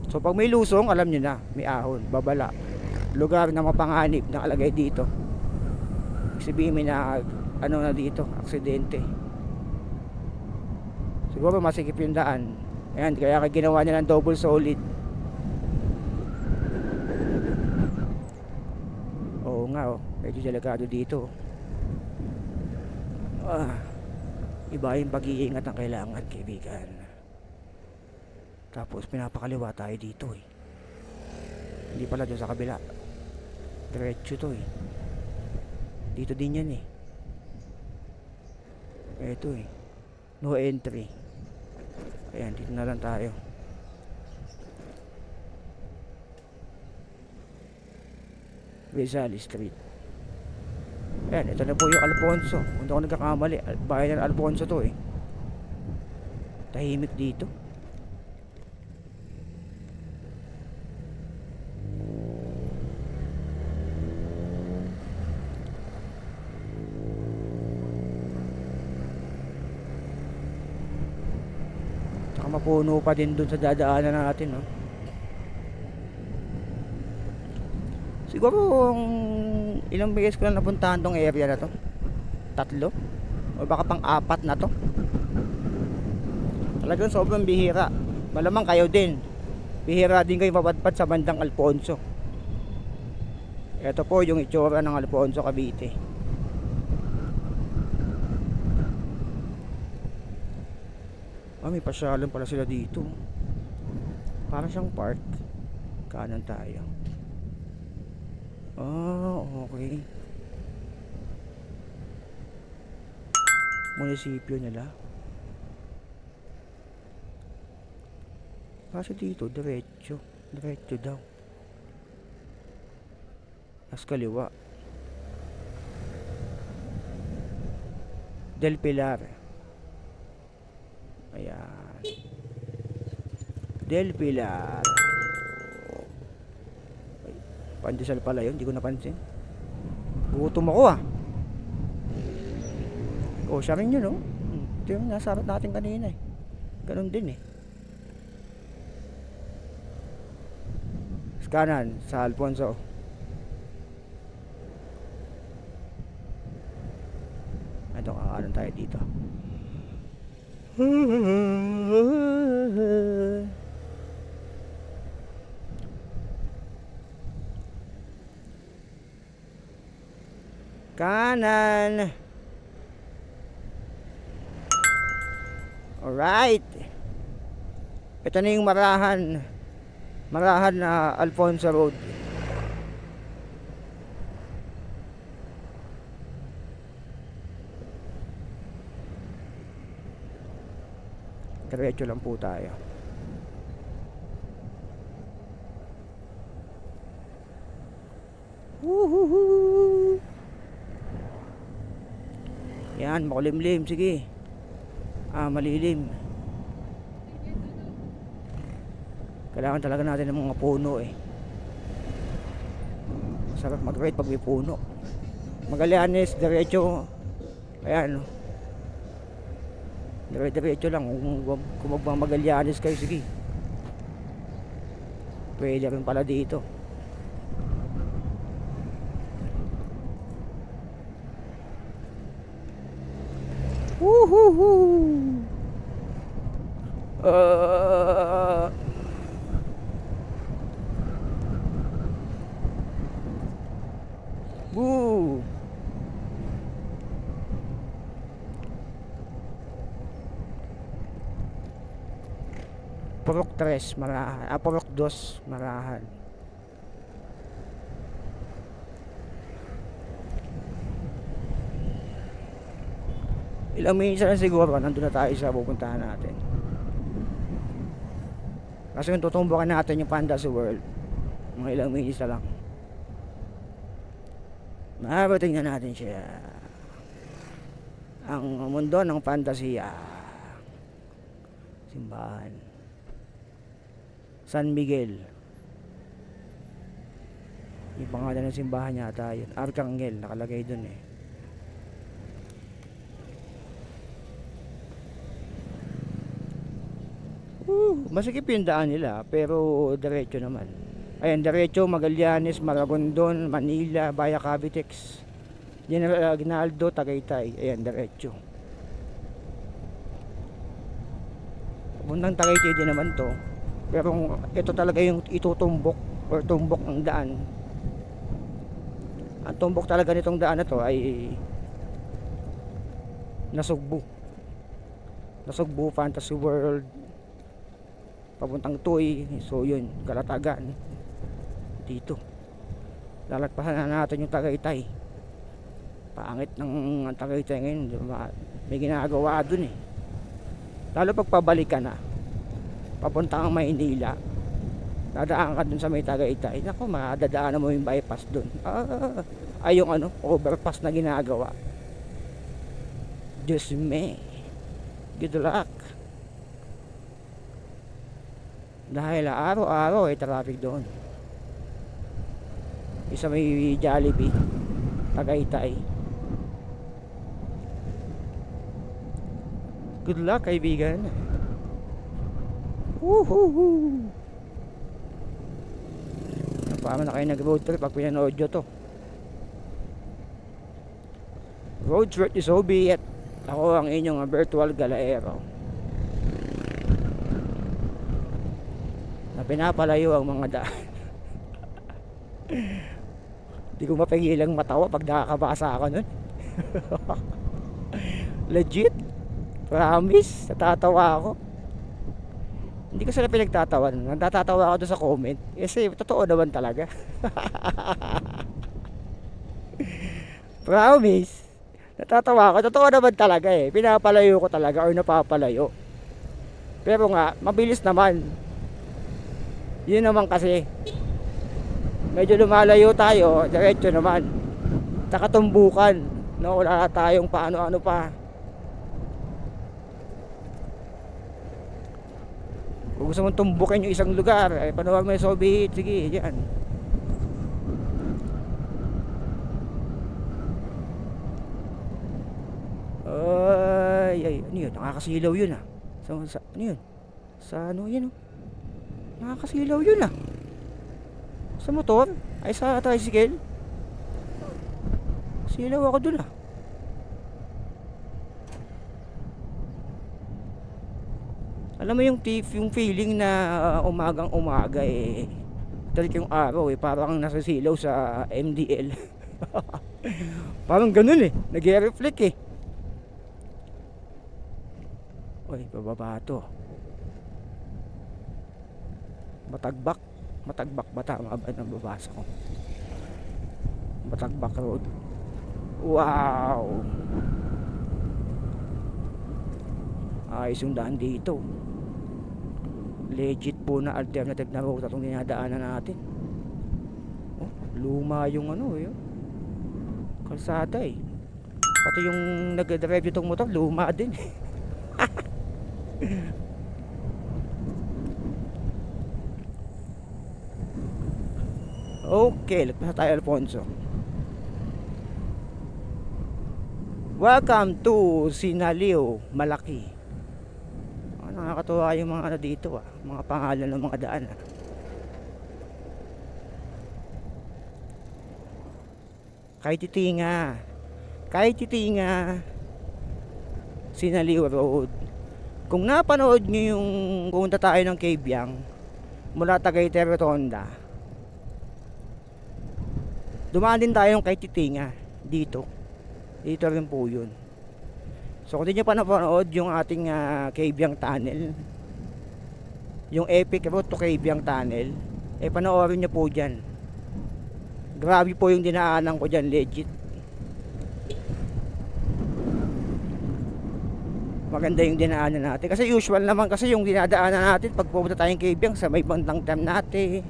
So pag may lusong, alam nyo na, may ahon, babala. Lugar na mapanganib nakalagay dito. Sabihin may na ano na dito, aksidente. Siguro masikip yung daan. Ayan, kaya ginawa nila ng double solid. Oo nga oh, medyo delikado dito. Iba yung pag-iingat ang kailangan, kaibigan. Tapos pinapakaliwa tayo dito eh. Hindi pala doon sa kabila. Diretso to eh. Dito din yan eh. Eto eh. No entry. Ayan, dito na lang tayo. Rizal Street. Ayan, ito na po yung Alfonso. Kung ako nagkakamali, bayan ng Alfonso to eh. Tahimik dito. Saka mapuno pa din dun sa dadaanan natin, no? Siguro ilang beses ko lang napuntahan tong area na to. 3 o baka pang 4 na to. Talagang sobrang bihira. Malamang kayo din, bihira din kayo mapadpad sa bandang Alfonso. Ito po yung itsura ng Alfonso, Cavite. May pasyalan pala sila dito. Parang siyang park. Kanan tayo. Okay. Munisipyo nila. Kasi dito, diretso. Diretso daw. As kaliwa. Del Pilar. Ayan. Del Pilar. Pandesal pala yun, hindi ko napansin. Gutom ako ah. Oh, siya rin yun oh. Ito yung nasa harap natin kanina eh. Ganon din eh. Kanan sa Alfonso. Ito, kakanan tayo dito. Kanan. Alright. Ito na yung Marahan na Alfonso Road. Diretso lang po tayo. Woohoo! Yan, makulimlim, sige. Malilim. Kailangan talaga natin ng mga puno eh. Sarap mag-ride pag may puno. Magallanes, diretso. Ayan. Diretso lang. Kung magmamagallanes kayo, sige. Pwede rin pala dito. Woohoo! Woo! Purok 3 Marahan. Purok 2 Marahan. Ilang minutes na siguro nandun na tayo sa pupuntahan natin. Kasi kung tutumbukan natin yung Fantasy World, mga ilang minutes na lang, marating na natin siya. Ang mundo ng fantasya. Simbahan San Miguel. Yung pangalan ng simbahan yata yun, Arcangel, nakalagay dun eh. Masikip yung daan nila, pero diretso naman. Ayan, diretso, Magallanes, Maragondon, Manila, Via Cavitex, General Aguinaldo, Tagaytay. Ayan, diretso. Puntang Tagaytay din naman to. Pero ito talaga yung itutumbok or tumbok ng daan. Ang tumbok talaga nitong daan na to ay Nasugbu. Nasugbu Fantasy World papuntang Tuy. So yun, Kalatagan. Dito lalagpasan na natin yung Tagaytay. Pangit ng Tagaytay ngayon, may ginagawa dun eh. Lalo pag pabalik ka na papunta kang Maynila, dadaan ka dun sa may Tagaytay, naku, madadaanan mo yung bypass dun. Ay yung ano, overpass na ginagawa. Diyos me, good luck. Dahil araw-araw ay traffic doon. Isa may Jollibee Tagaytay. Good luck kaibigan. Woohoo! Paano na kayo nag road trip pag pinanood nyo to? Road trip is Obi at ako ang inyong virtual galaero na pinapalayo ang mga daan. Hindi ko mapigilang matawa pag nakakabasa ako nun. Legit, promise, natatawa ako. Hindi ko sila pinagtatawan, natatawa ako doon sa comment kasi totoo naman talaga. Promise, natatawa ako, totoo naman talaga eh. Pinapalayo ko talaga or napapalayo. Pero nga, mabilis naman. Yun naman kasi medyo lumalayo tayo, diretso naman. Takatumbukan, no? Wala tayong paano-ano pa. Kung gusto mong tumbukin yung isang lugar, ay panuwag mo yung Sobi, sige, yan. Ay, ano yun? Nakakasilaw yun ah. Ano yun? Sa ano yun? Nakakasilaw yun ah. Sa motor? Ay sa tricycle? Silaw ako dun ah. Alam mo yung feeling na umagang umaga eh, tarik yung araw eh, parang nasa silaw sa MDL. Parang ganun eh, nag-reflect eh. Uy, bababa to. Matagbak ba tama ba nang babasa ko? Matagbak Road. Wow, ayos yung daan dito. Legit po na alternative na route itong dinadaanan natin. Oh, luma yung ano yun, kalsada eh. Pati yung nag-drive itong motor luma din. Okay, lagpas na tayo Alfonso. Welcome to Sinaliw, Malaki. Nakakatuwa yung mga ano dito ah, mga pangalan ng mga daan ah. Kahit titinga Sinaliw Road. Kung napanood nyo yung pumunta tayo ng Cabiang mula Tagaytay Rotonda, dumaan din tayo ng kahit titinga dito rin po yun. So kung di nyo pa napanood yung ating Cabiang Tunnel, yung epic route to Cabiang Tunnel, eh panoorin nyo po dyan. Grabe po yung dinaanan ko dyan, legit. Maganda yung dinaanan natin. Kasi usual naman kasi yung dinadaanan natin pag pupunta tayong Cabiang sa may bandang Ternate,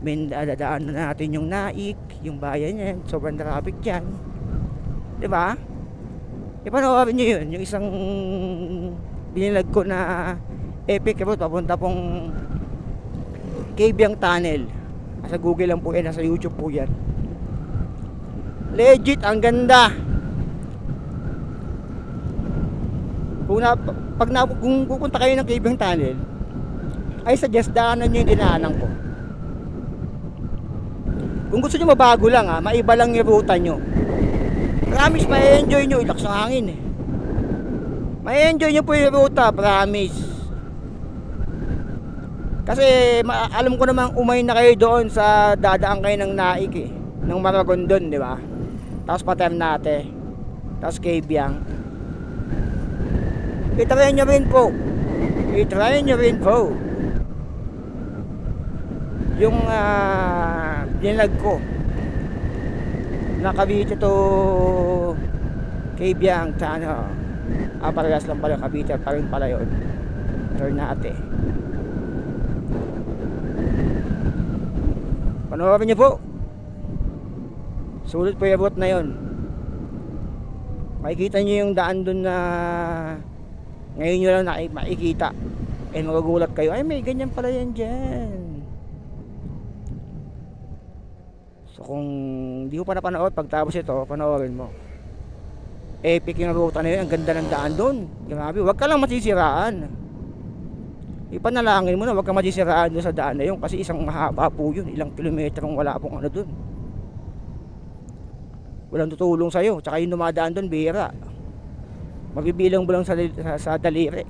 may dadaanan natin yung Naik, yung bayan yan, sobrang traffic yan, diba? Ipanoorin nyo yun, yung isang binilag ko na epic route papunta pong Cabiang Tunnel. Nasa Google lang po yan, nasa YouTube po yan. Legit, ang ganda. Kung pupunta kayo ng Cabiang Tunnel, ay suggest daanan nyo yung dinaanan ko. Kung gusto nyo mabago lang maiba lang yung ruta nyo, promise ma-enjoy nyo. Ilakas ng hangin eh. Ma-enjoy nyo po yung ruta, promise. Kasi alam ko namang umay na kayo doon sa dadaan kayo ng Naik eh. ng Maragondon, di ba? Tapos Paternate, tapos Cabiang. I-try nyo rin po. I-try nyo rin po yung dinlag ko na Cavite to Cabiang, parehas lang pala, Cavite pa rin pala yun. Ternate. Panoorin nyo po. Sulit po yung route na yun. Makikita nyo yung daan dun na ngayon nyo lang makikita. Magugulat kayo, ay may ganyan pala yan dyan. So kung di mo pa napanood, pagtapos ito, panoorin mo. Epic yung route na yun. Ang ganda ng daan dun. Grabe, huwag ka lang masisiraan. Ipanalangin mo na huwag ka masisiraan dun sa daan na yun, kasi isang mahaba po yun. Ilang kilometrong wala pong ano dun. Walang tutulong sa'yo. Tsaka yung dumadaan dun, bihira. Mabibilang mo lang sa daliri.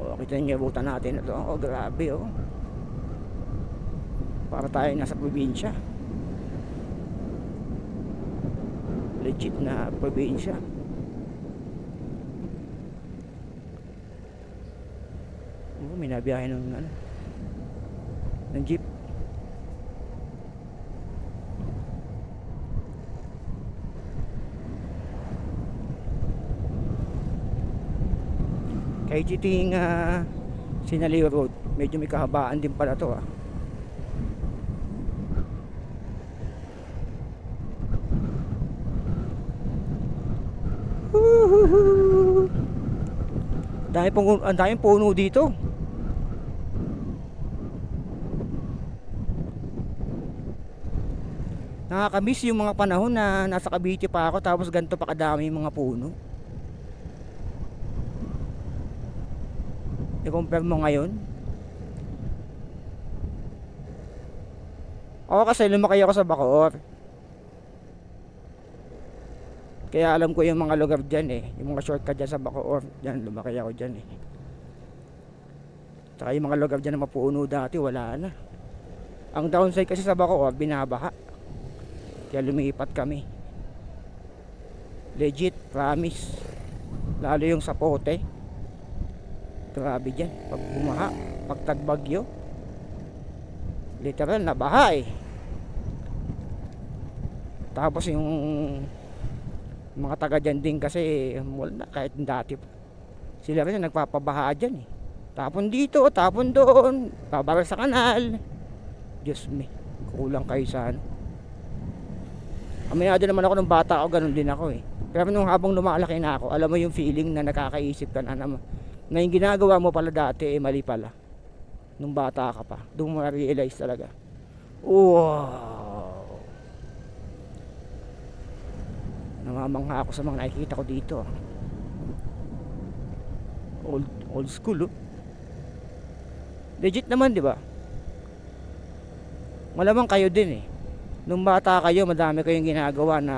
O, kita niyo buta natin ito. O, grabe, o. Para tayo nasa probinsya. Legit na probinsya. O, may nabiyahe ng jeep. Kahit iting Sinaleo Road, medyo may kahabaan din pala to. Ang daming puno dito. Nakakamiss yung mga panahon na nasa Cavite pa ako, tapos ganito pa kadami yung mga puno. I-compare mo ngayon. Ako kasi lumaki ako sa Bacoor, kaya alam ko yung mga lugar dyan yung mga shortcut dyan sa Bacoor. Dyan, lumaki ako dyan Tsaka yung mga lugar dyan na mapuno dati, wala na. Ang downside kasi sa Bacoor, binabaha. Kaya lumipat kami. Legit, promise. Lalo yung Sapote. Grabe dyan, pag bumaha, pag tagbagyo, literal na baha Tapos yung mga taga dyan din kasi wala na, kahit dati sila rin nagpapabaha dyan Tapon dito, tapon doon, babara sa kanal. Diyos me, kulang kayo sa ano. Aminado naman ako nung bata ako, ganun din ako Pero nung habang lumalaki na ako, alam mo yung feeling na nakakaisip ka na naman na yung ginagawa mo pala dati mali pala nung bata ka pa. Doon mo ma-realize talaga. Wow, namamangha ako sa mga nakikita ko dito. Old school legit naman, di ba? Malamang kayo din nung bata kayo, madami kayong ginagawa na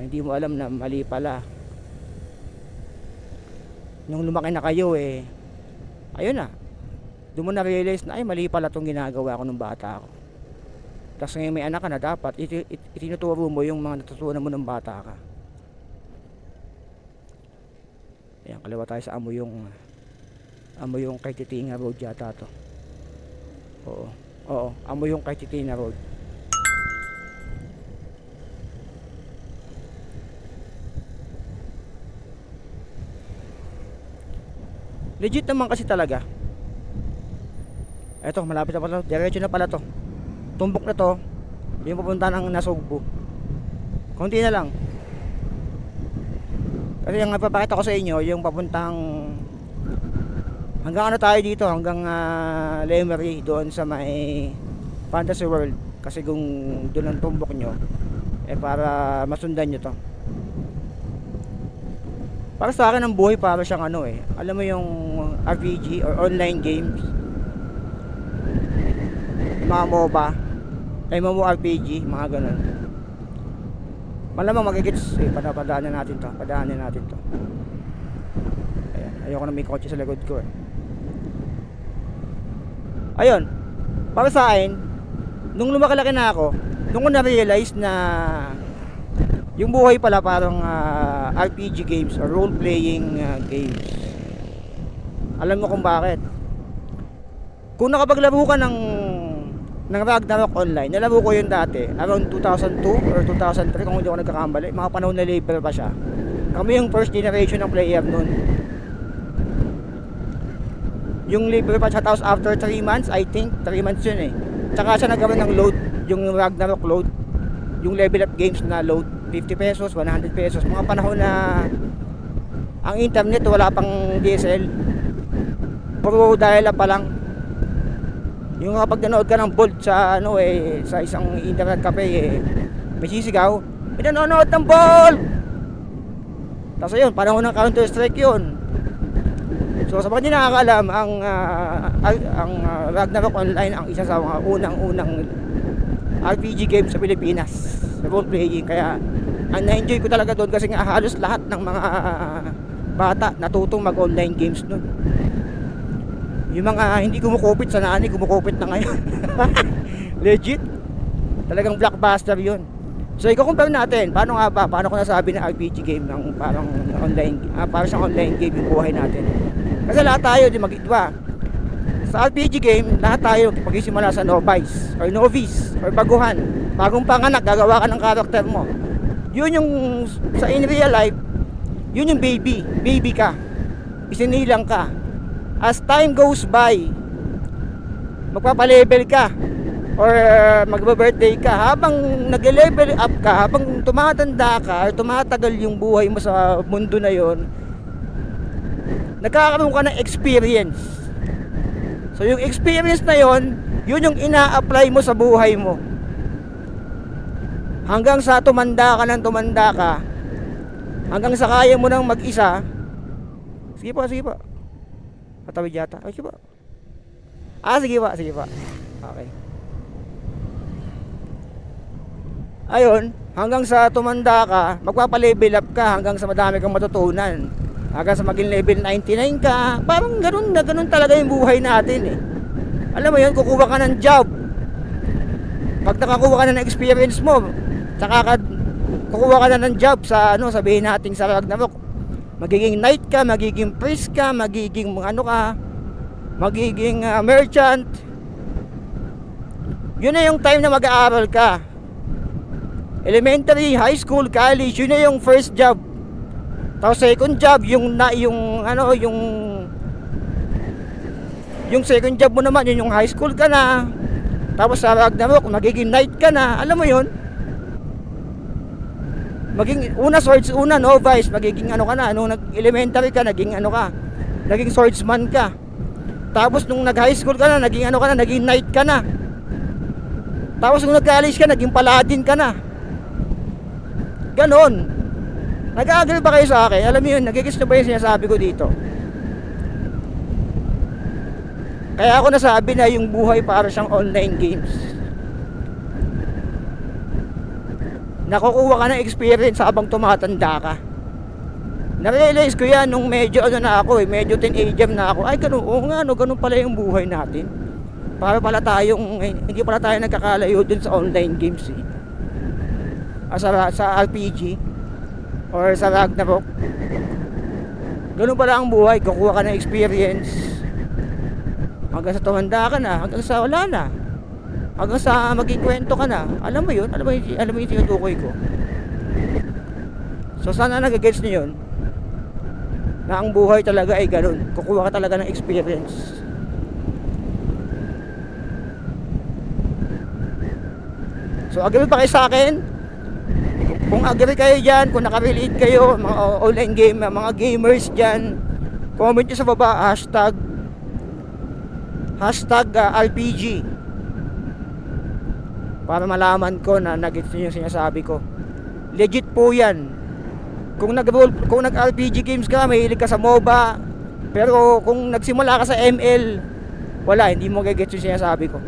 hindi mo alam na mali pala. Nung lumaki na kayo ayun na, doon mo na-realize na ay mali pala itong ginagawa ko nung bata ako. Tapos ngayon may anak ka na, dapat itinuturo mo yung mga natutunan mo nung bata ka. Ayan, kaliwa tayo sa amo yung kay Titinga Road yata to. Oo, amo yung kay Titinga Road. Legit naman kasi talaga. Eto, malapit na pala. Diretso na pala to. Tumbok na to. Yung papunta ng Nasugbu. Konti na lang. Kasi yung napapakita ko sa inyo, yung papuntang hanggang ano tayo dito, hanggang Lemery, doon sa may Fantasy World. Kasi kung doon ang tumbok nyo, para masundan nyo to. Para sa akin ang buhay para siyang alam mo yung RPG or online games, mga MOBA, MMORPG, mga ganun. Malamang magigits padaanan natin to. Ayan, ayoko na may kotse sa likod ko Ayun, para sa akin, nung lumaki-laki na ako, Doon ko na-realize na yung buhay pala parang RPG games or role-playing games. Alam mo kung bakit? Kung nakapaglaro ka ng Ragnarok Online, nalaro ko yun dati around 2002 or 2003 kung hindi ako nagkakambali, mga panahon na libre pa siya. Kami yung first generation ng player nun. Yung libre pa siya, tapos after 3 months, I think 3 months yun eh, tsaka siya nagkaroon ng load, yung Ragnarok load, yung level up games na load, 50 pesos, 100 pesos, mga panahon na ang internet wala pang DSL, puro dial-up pa lang. Yung kapag nanood ka ng Bolt sa ano eh, sa isang internet cafe eh, may sisigaw, pinanonood ng Bolt. Tapos yun, panahon ng Counter Strike yun. So sa mga hindi nakakaalam, ang Ragnarok Online ang isa sa mga unang RPG game sa Pilipinas, role playing. Kaya ang na-enjoy ko talaga doon kasi nga halos lahat ng mga bata natutong mag-online games doon. Yung mga hindi kumukupit sa nani, kumukupit na ngayon. Legit. Talagang blockbuster yun. So i-compare natin, paano ko nasabi na RPG game ng parang online, parang siyang online game yung buhay natin. Kasi lahat tayo, di ba? Sa RPG game, lahat tayo pagsisimula sa novice or novice or baguhan. Bagong panganak, gagawa ka ng karakter mo. Yun yung sa in real life, yun yung baby ka. Isinilang ka. As time goes by, magpapa-level ka or magba-birthday ka, habang nag-level up ka, habang tumatanda ka or tumatagal yung buhay mo sa mundo na yon, nagkakaroon ka ng experience. So yung experience na yon, yun yung ina-apply mo sa buhay mo. Hanggang sa tumanda ka, hanggang sa kaya mo nang mag-isa. Sige pa. Patawid yata. Ay, sige pa. Sige pa. Okay. Ayun, hanggang sa tumanda ka, magpapa-level up ka hanggang sa madami kang matutunan. Hanggang sa maging level 99 ka. Parang ganun talaga yung buhay natin eh. Alam mo yun, kukuha ka ng job. Pag nakakuha ka na ng experience mo, saka kukuha ka na ng job sa sabihin natin sa Ragnarok. Magiging knight ka, magiging priest ka, magiging magiging merchant. Yun na yung time na mag-aaral ka. Elementary, high school, college, yun na yung first job. Tapos second job, yung second job mo naman, yun yung high school ka na. Tapos sa Ragnarok, magiging knight ka na. Alam mo yun? Maging novice, magiging ka na, nung nag-elementary ka, naging naging swordsman ka. Tapos nung nag-high school ka na, naging naging knight ka na. Tapos nung nag-college ka, naging paladin ka na. Ganon. Nag-agree ba kayo sa akin? Alam mo yun, nagigis na ba yung sinasabi ko dito? Kaya ako nasabi na yung buhay para siyang online games. Nakukuha ka ng experience habang tumatanda ka. Narealize ko yan nung medyo na ako medyo teenager na ako. Ay ganun pala yung buhay natin. Hindi pala tayo nagkakalayo dun sa online games eh. Sa RPG or sa Ragnarok. Ganun pala ang buhay, kukuha ka ng experience. Hanggang sa tumanda ka na, hanggang sa wala na. Hanggang sa magkikwento ka na. Alam mo yung tinutukoy ko. So sana nagagets niyo yun, na ang buhay talaga ay ganun. Kukuha ka talaga ng experience. So agree pa kayo sa akin? Kung agree kayo dyan, kung nakarelate kayo, mga online game, mga gamers dyan, comment nyo sa baba, hashtag RPG, para malaman ko na nag-gets nyo yung sinasabi ko. Legit po yan. Kung nag-RPG games ka, mahilig ka sa MOBA, pero kung nagsimula ka sa ML, wala, hindi mo gagets yung sinasabi ko.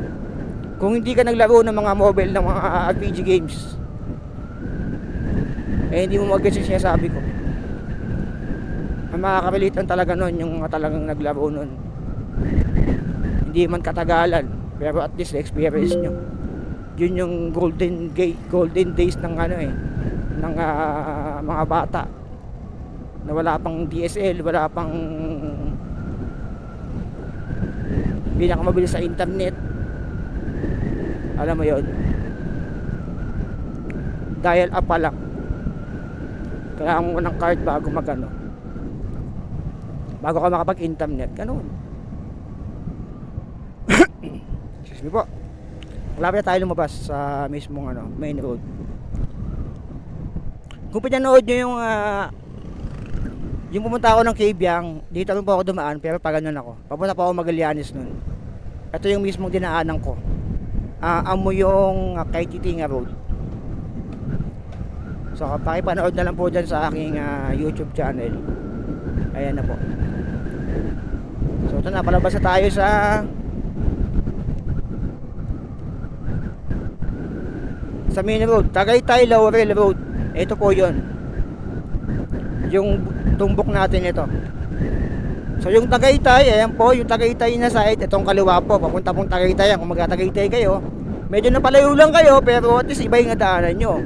Kung hindi ka naglaro ng mga mobile, ng mga RPG games, hindi mo magets yung sinasabi ko. Ang makaka-relate lang talaga nun, yung mga talagang naglaro nun. Hindi man katagalan, pero at least experience nyo. Yun yung golden days ng ano eh, ng mga bata na wala pang DSL, wala pang pinakamabilis sa internet. Alam mo yun, dial up pa lang, kailangan mo ng card bago magano, bago ka makapag internet, ganun. Excuse me po. Malapit na tayo lumabas sa mismong ano, main road. Kung pinanood nyo yung pumunta ako ng Cabiang, dito rin po ako dumaan, pero pa ganun ako, papunta pa ako Magallanes nun. Ito yung mismong dinaanan ko, amo yung kay Titinga Road. So pakipanood na lang po dyan sa aking YouTube channel. Ayan na po. So ito na, palabas na tayo sa main road, Tagaytay Laurel Road. Ito po yun, yung tumbok natin ito. So yung Tagaytay, ayan po yung Tagaytay na side, itong kaliwa po, papunta pong Tagaytay. Kung magka-Tagaytay kayo, medyo napalayo lang kayo, pero at least iba yung nadaanan nyo.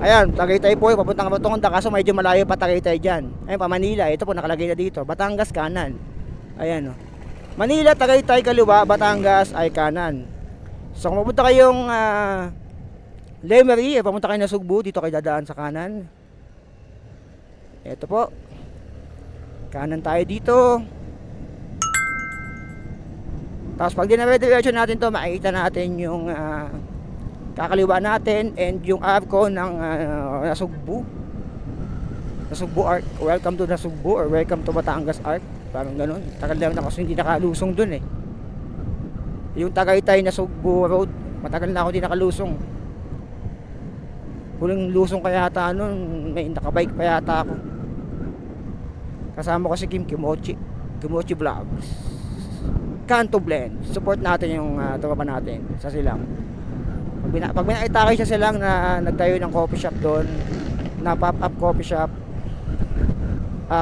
Ayan, Tagaytay po, papuntang Rotonda, kaso medyo malayo pa Tagaytay dyan. Ayan pa Manila, ito po nakalagay na dito, Batangas kanan. Ayan o, Manila, Tagaytay kaliwa, Batangas ay kanan. So kung mapunta kayong Lemery, papunta kayo na Sugbo, dito kayo dadaan sa kanan. Ito po, kanan tayo dito. Tapos pag dinare-diretso natin to, makikita natin yung kakaliwa natin and yung arko ng Nasugbu. Nasugbu Arc. Welcome to Nasugbu or welcome to Batangas Arc. Parang ganun. Tagal lang na kasi hindi nakalusong dun eh. Yung Tagaytay Nasugbu Road, matagal na ako hindi nakalusong. Huling lusong kaya yata nun, may nakabike pa yata ako. Kasama ko si Kimochi Vlogs, Kanto Blend. Support natin yung tropa natin sa Silang. Pag may nakita kayo sa Silang na nagtayo ng coffee shop doon, na pop-up coffee shop,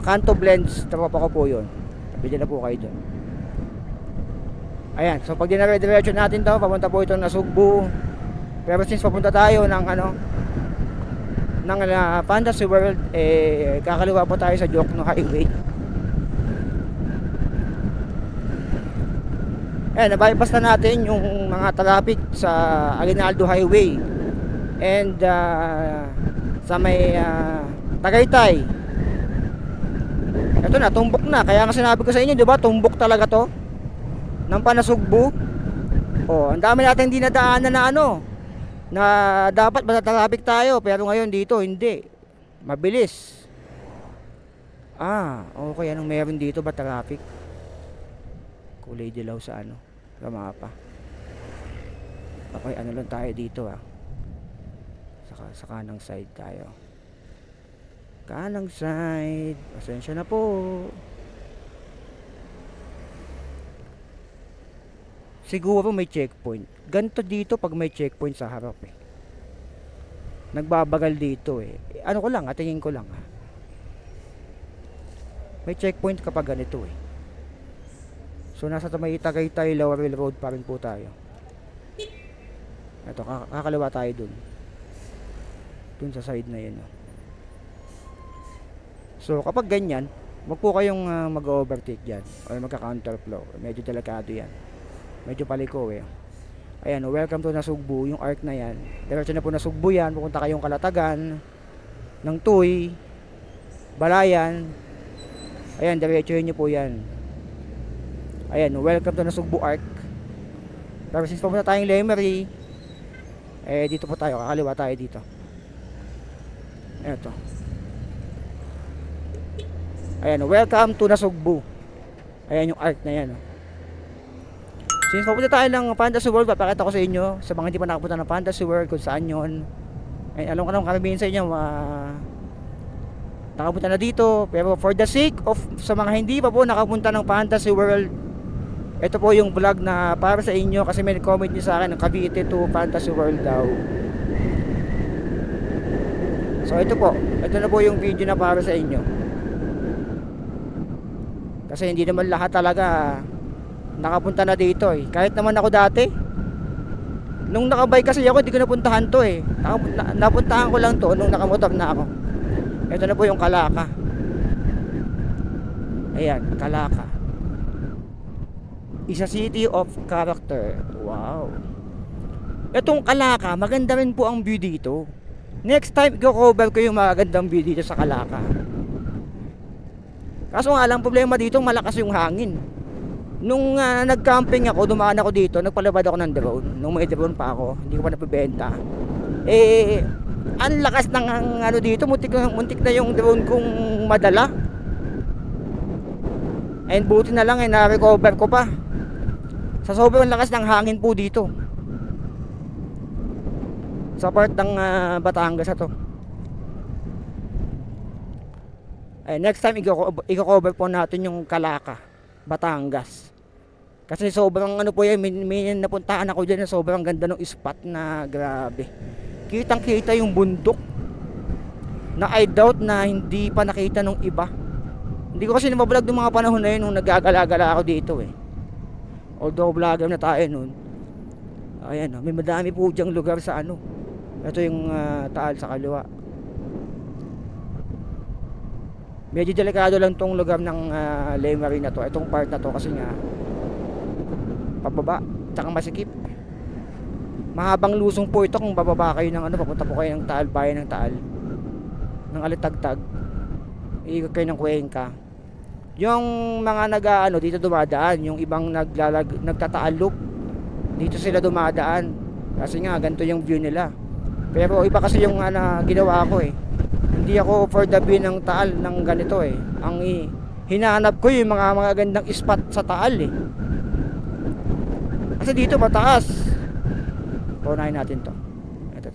Kanto Blends, tropa ko po yun. Pwede na po kayo doon. Ayan, so pag dinare-diretso natin to, papunta po ito na Sugbo. Pero since papunta tayo ng Fantasy World, kakaliwa po tayo sa Jokno Highway. Nabypass na natin yung mga traffic sa Aguinaldo Highway and sa may Tagaytay. Ito na, tumbok na. Kaya nga sinabi ko sa inyo, di ba, tumbok talaga to ng Panasugbu. Ang dami natin hindi nadaanan na na dapat traffic tayo, pero ngayon dito hindi, mabilis. Okay, anong meron dito ba traffic? Kulay dilaw sa sa mapa. Okay, lang tayo dito sa kanang side tayo. Kanang side, pasensya na po. Siguro may checkpoint. Ganito dito pag may checkpoint sa harap nagbabagal dito Ano ko lang, tingin ko lang may checkpoint kapag ganito So nasa may Tagaytay Laurel Road pa rin po tayo. Ito, kakaliwa tayo dun sa side na yun So kapag ganyan, wag po kayong mag-overtake dyan o magka-counterflow. Medyo delikado yan, medyo paliko Ayan, welcome to Nasugbu, yung arc na yan. Diretso na po Nasugbu yan, pupunta kayong Kalatagan ng Tuy, Balayan. Ayan, diretsohin nyo po yan. Ayan, welcome to Nasugbu arc. Pero since pupunta tayong Lemery, dito po tayo, kakaliwa tayo dito. Eto. Ayan, welcome to Nasugbu. Ayan yung arc na yan Since papunta tayo ng Fantasy World, papakita ko sa inyo sa mga hindi pa nakapunta ng Fantasy World kung saan yun. Alam ko naman karamihan sa inyo nakapunta na dito, pero for the sake of sa mga hindi pa po nakapunta ng Fantasy World, ito po yung vlog na para sa inyo kasi may comment nyo sa akin ng Cavite to Fantasy World daw. So ito na po yung video na para sa inyo. Kasi hindi naman lahat talaga nakapunta na dito Kahit naman ako dati, Nung nakabike kasi ako, hindi ko napuntahan to eh. Napuntahan ko lang to nung nakamotor na ako. Ito na po yung Calaka. Ayan, Calaka. Is a city of character. Wow. Itong Calaka, maganda rin po ang view dito. Next time, i-cover ko yung magandang view dito sa Calaka. Kaso nga lang, problema dito, malakas yung hangin. Nung nag-camping ako, dumaan ako dito, nagpalabad ako ng drone. Nung may drone pa ako, hindi ko pa napibenta. Ang lakas ng ano dito, muntik na yung drone kong madala. And buti na lang na-recover ko pa. Sa sobrang lakas ng hangin po dito. Sa part ng Batangas na to. Next time, i-cover po natin yung Calaka, Batangas. Kasi sobrang ano po yan, may napuntaan ako dyan na sobrang ganda ng spot na grabe. Kitang kita yung bundok na I doubt na hindi pa nakita ng iba. Hindi ko kasi nabablog ng mga panahon na yun nung nagagala-gala ako dito eh. Although vlogger na tayo nun. Ayan, may madami po dyang lugar sa ano. Ito yung Taal sa kaliwa. Medyo delikado lang tong lugar ng Lemery na to. Itong part na to kasi nga pababa, tsaka masikip. Mahabang lusong po ito kung bababa kayo ng ano, papunta po kayo ng Taal, bayan ng Taal, ng Alitagtag, iikot kayo ng Cuenca. Yung mga nag-ano dito dumadaan, yung ibang nagtataal loop, dito sila dumadaan kasi nga ganito yung view nila. Pero iba kasi yung ginawa ko eh. Hindi ako for the view ng Taal ng ganito eh. Ang hinahanap ko yung mga gandang spot sa Taal eh. Kasi dito mataas. Paunahin natin to. Ito.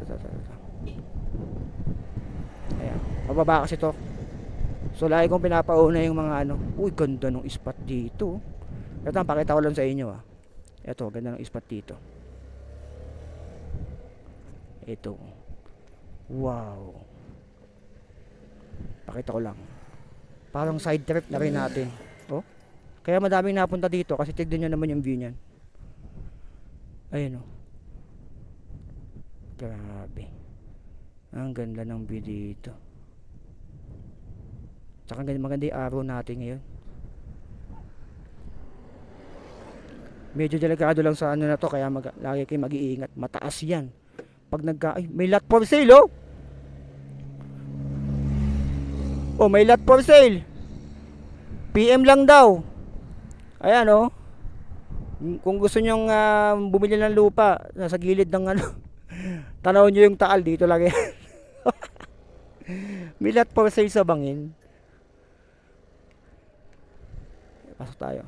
Ayan. Mababa kasi to. So lagi kong pinapauna yung mga ano. Uy, ganda ng spot dito. Ito, pakita ko lang sa inyo ah. Ito, ganda ng spot dito. Ito. Wow. Pakita ko lang. Parang side trip na rin natin. Oh. Kaya madaming napunta dito kasi tignan nyo naman yung view niyan. Ayun oh. Grabe. Ang ganda ng view dito. Tsaka maganda yung araw natin ngayon. Medyo delikado lang sa ano na to, kaya lagi kayo mag-iingat. Mataas yan. Pag ay, may lot for sale oh. Oh, may lot for sale. PM lang daw. Ayan oh. Kung gusto nyong bumili ng lupa nasa gilid ng ano, tanaw nyo yung Taal dito lang yan. May lot for sale sa bangin. Pasok tayo.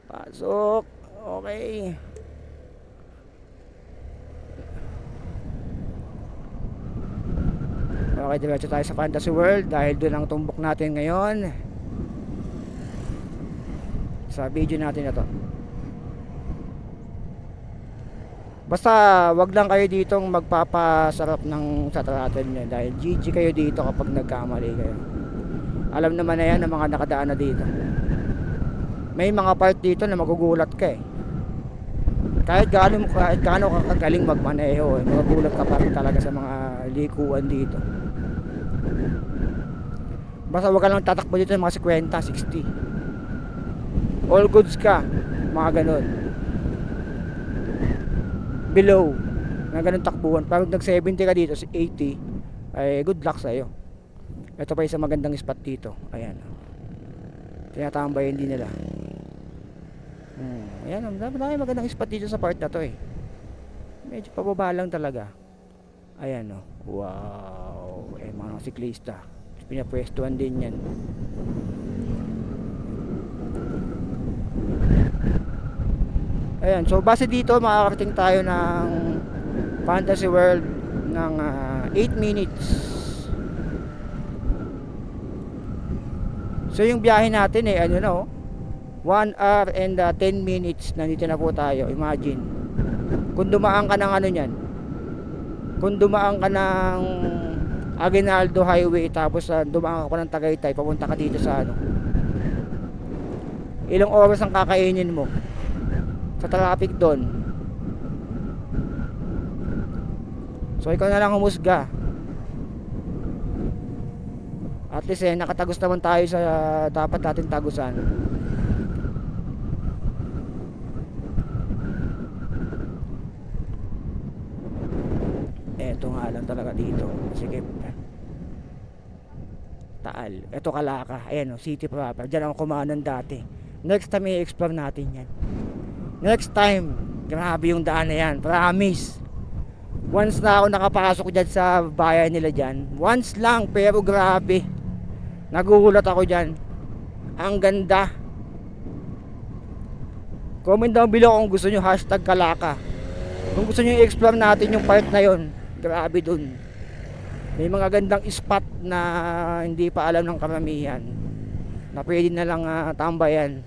Pasok. Okay. Okay, diretso tayo sa Fantasy World dahil doon ang tumbok natin ngayon sa video natin na to. Basta wag lang kayo ditong magpapasarap ng sa throttle nyo dahil GG kayo dito kapag nagkamali kayo. Alam naman na yan ng mga nakadaan na dito. May mga part dito na magugulat ka eh. Kahit gaano ka kagaling magmaneho eh, magugulat ka pa rin talaga sa mga likuan dito. Basta wag ka lang tatakbo dito ng mga 50, 60. All goods ka, mga ganun. Below na ganun takbuhan. Pag nag 70 ka dito, 80, ay good luck sa'yo. Ito pa isang magandang spot dito. Ayan, tinatambayan din nila. Ayan, dami magandang spot dito sa part na to eh. Medyo pababa lang talaga. Ayan oh. Wow, mga siklista pinapwestuhan din yan. Ayan, so base dito makakarating tayo ng Fantasy World ng 8 minutes. So yung biyahe natin eh ano no, 1 hour and 10 minutes nandito na po tayo. Imagine kung dumaan ka ng ano nyan, kung dumaan ka ng Aguinaldo Highway tapos dumaan ka ng Tagaytay papunta ka dito sa ano, ilang oras ang kakainin mo sa traffic doon. So ikaw na lang humusga. At least nakatagos naman tayo sa dapat natin tagusan. Eto nga lang talaga dito. Sige. Taal. Eto Calaka. Ayan o, city proper. Diyan ako kumanan dati. Next time i-explore natin yan. Next time. Grabe yung daan na yan. Promise. Once na ako nakapasok dyan sa bayan nila dyan. Once lang, pero grabe. Nagugulat ako dyan. Ang ganda. Comment down below kung gusto nyo #Calaka. Kung gusto nyo i-explore natin yung part na yon. Grabe dun. May mga gandang spot na hindi pa alam ng karamihan. Na pwede na lang tambayan.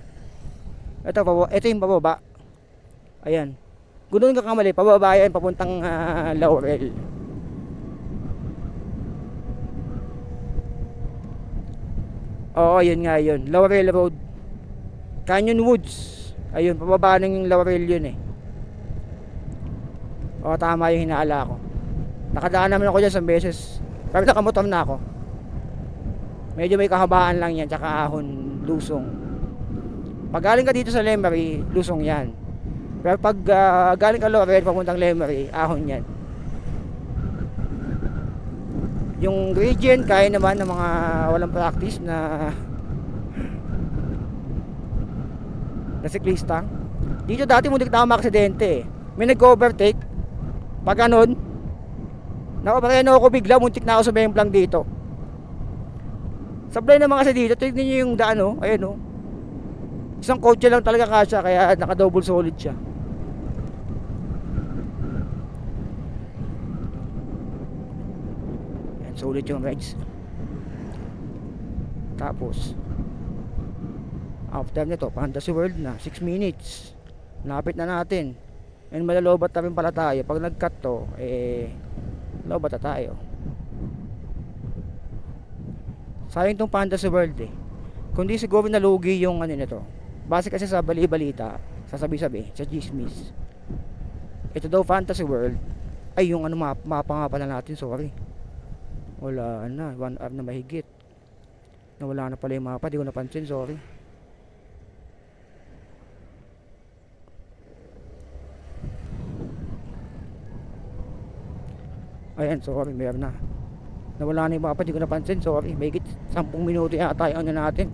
Ito yung pababa. Ayan. Ganoon ka kamali, pababa yan papuntang Laurel. Oo, yun nga yun. Laurel Road. Canyon Woods. Ayun, pababa ng Laurel yun eh. Oo, tama yung hinaala ko. Nakadaan naman ako dyan sa beses. Pero nakamotor na ako. Medyo may kahabaan lang yan. Tsaka ahon, lusong. Pag galing ka dito sa Lemery, lusong yan. Pero pag galing ka Laurel papuntang Lemery, ahon yan. Yung gradient kaya naman ng mga walang practice na siklista. Dito dati muntik na ako makaksidente eh. May nag-overtake. Pag ganun, nakapareno ako bigla, muntik na ako sumemplang dito. Sablay naman kasi dito, tignan nyo yung daan oh. Ayan oh. Isang kotse lang talaga kasya, kaya naka-double solid siya. Ayan, solid yung rides. Tapos after nito, Fantasy World na 6 minutes. Lapit na natin. And malalobat na rin pala tayo. Pag nag-cut to, lobat na tayo. Sayang tong Fantasy World eh. Kundi siguro nalugi yung ano nito. Base kasi sa bali-balita, sasabi-sabi, sa chismis. Ito daw Fantasy World. Ay, yung ano mapa nga pala natin, sorry. Wala na, 1 hour na mahigit. Nawala na pala yung mapa, di ko napansin, sorry. Ayan, sorry, meron na. Nawala na yung mapa, di ko napansin, sorry. Mahigit 10 minuto yata yung ano natin.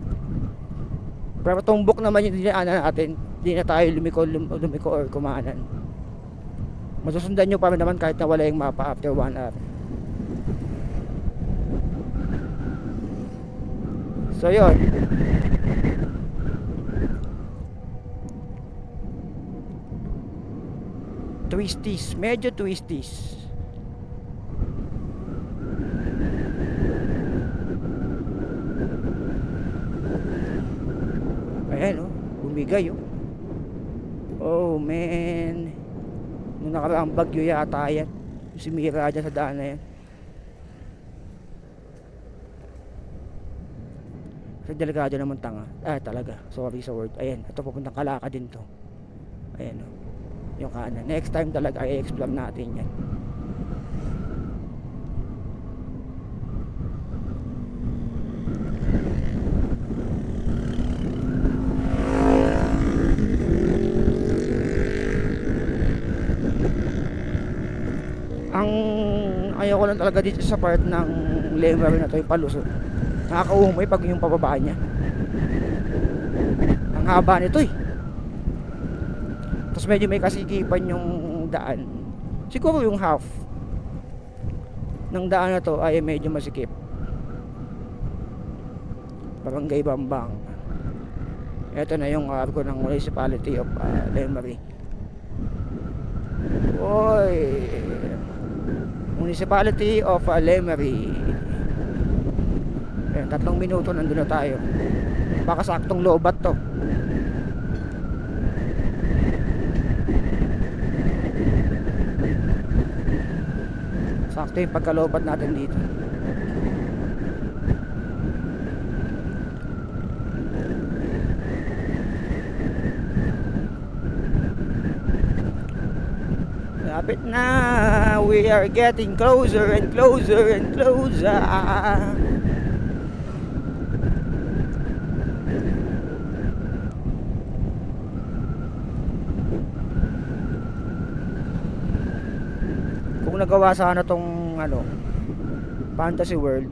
Pero tumbok naman yung dinaanan natin. Di na tayo lumiko or kumanan. Masusundan nyo pa rin naman kahit nawala yung mapa after 1 hour. So yun. Twisties, medyo twisties. Ayan oh, bumigay oh. Oh man. Nung nakaraang bagyo yata yan. Si Mira dyan sa daan na yan. Sa delikado naman tanga. Talaga, sorry sa word. Ayan, ito papuntang Calaka din to. Ayan oh, yung kanan. Next time talaga ay explore natin yan. Ang ayaw ko lang talaga dito sa part ng Lemery na to, yung palusot. Nakakaumay pag yung pababa niya. Ang haba nito eh. Tapos medyo may kasikipan yung daan. Siguro yung half ng daan na to ay medyo masikip. Barangay Bambang. Ito na yung arko ng Municipality of Lemery. Oy, Municipality of Lemery. Ayan, 3 minuto nandun na tayo. Baka saktong loobat to. Sakto yung pagkaloobat natin dito. Malapit na, we are getting closer and closer and closer. Kung nagawa sana tong ano, Fantasy World,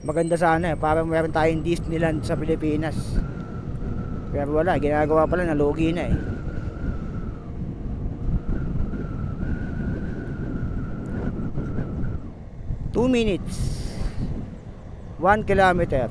maganda sana para meron tayong Disneyland sa Pilipinas. Pero wala, ginagawa pala, nalugi na 2 minutes 1 kilometer.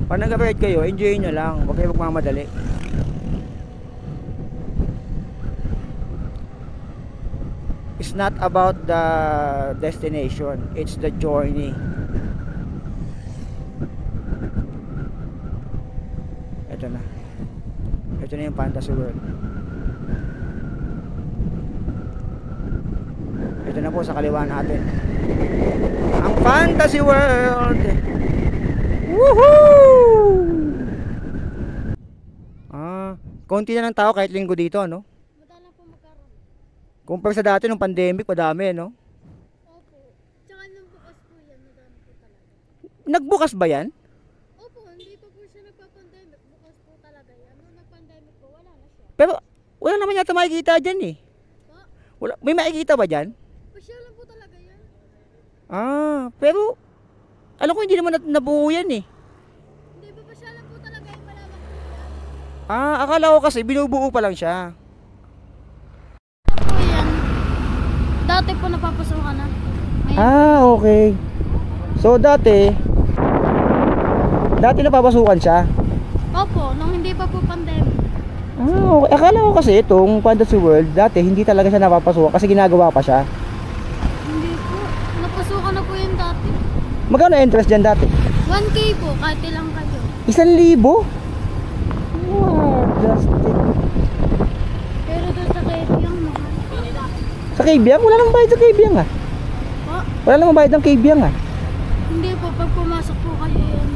Pag nag-ride kayo, enjoy nyo lang, huwag kayo magmamadali. It's not about the destination, it's the journey. Ito na yung Fantasy World. Ito na po sa kaliwa natin, ang Fantasy World. Woohoo! Konti na ng tao kahit linggo dito, no? Madala po magkaroon. Kumpara sa dati nung pandemic, madami, no? Opo. Tsaka nung bukas po yan, madami po talaga. Nagbukas ba yan? Opo, hindi pa po siya nagpa-pandemic. Bukas po talaga yan. Nung nag-pandemic po, wala na siya. Pero wala naman yata makikita dyan eh. Pa? Wala, may makikita ba dyan? Pasyalan po talaga yan. Pero alam ko hindi naman nabuo yan eh. Hindi pa pasyalan po talaga yung malamang po yan. Akala ko kasi binubuo pa lang siya. Ito po yan. Dati po napapasukan na. Ngayon, Okay. So dati napapasukan siya. opo, nung hindi pa po pandemic. Okay. Akala ko kasi itong Fantasy World dati hindi talaga siya napapasukan kasi ginagawa pa siya. Hindi po. Napasukan na po yun dati. Magkano entrance dyan dati? 1K po, kahit ilang kayo. 1,000? What? Justin. Pero doon sa kayo yung mahal. Sa Kabyang? Wala namang bayad sa Kabyang ah. Po? Wala namang bayad ng Kabyang ah. Hindi po, pag pumasok po kayo yan.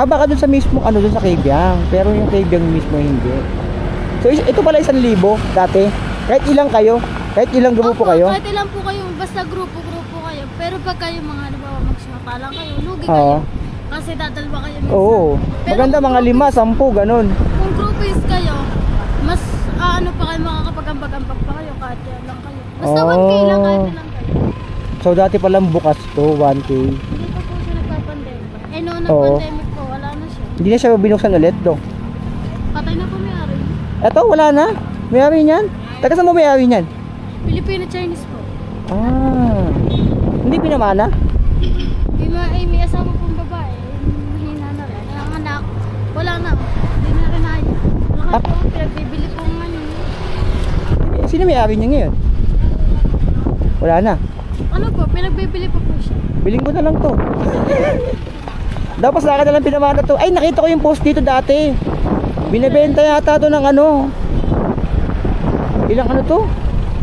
Baka dun sa mismo dun sa Kabyang. Pero yung Kabyang mismo hindi. So ito pala 1,000 dati. Kahit ilang kayo, kahit ilang grupo Opo, kayo. kahit ilang po kayo, basta grupo kayo. Pero pag kayo mga halimbawa magsumapalang kayo, lugi Oo. kayo. Kasi dadalwa kayo minsan. Oo. Pero Maganda kung mga 5, 10 ganun. Kung groupings kayo, mas ano pa kayo, makakapag-ambag-ambag pa kayo kahit yan lang kayo. Basta 1K lang kahit ilang kayo. So dati palang bukas to 1K. Hindi pa po siya nagpa-pandemic. Noong Oo. nag-pandemic po, wala na siya. Hindi na siya binuksan ulit do. Patay na po may-ari. Eto wala na. May-ari niyan. Taga saan mo may-ari niyan? Filipino-Chinese po. Hindi pinamana? May asawa pong babae. Mahina na rin. Ang anak, wala na. Hindi na rin ayaw. Wala po, pinagbibili po ng ano. Sino may-ari niya ngayon? Wala na. Ano po, pinagbibili pa po siya. Biling ko na lang to. Dapat sa akin na lang pinamana to. Ay, nakita ko yung post dito dati. Binibenta yata to ng ano. Ilang ano to?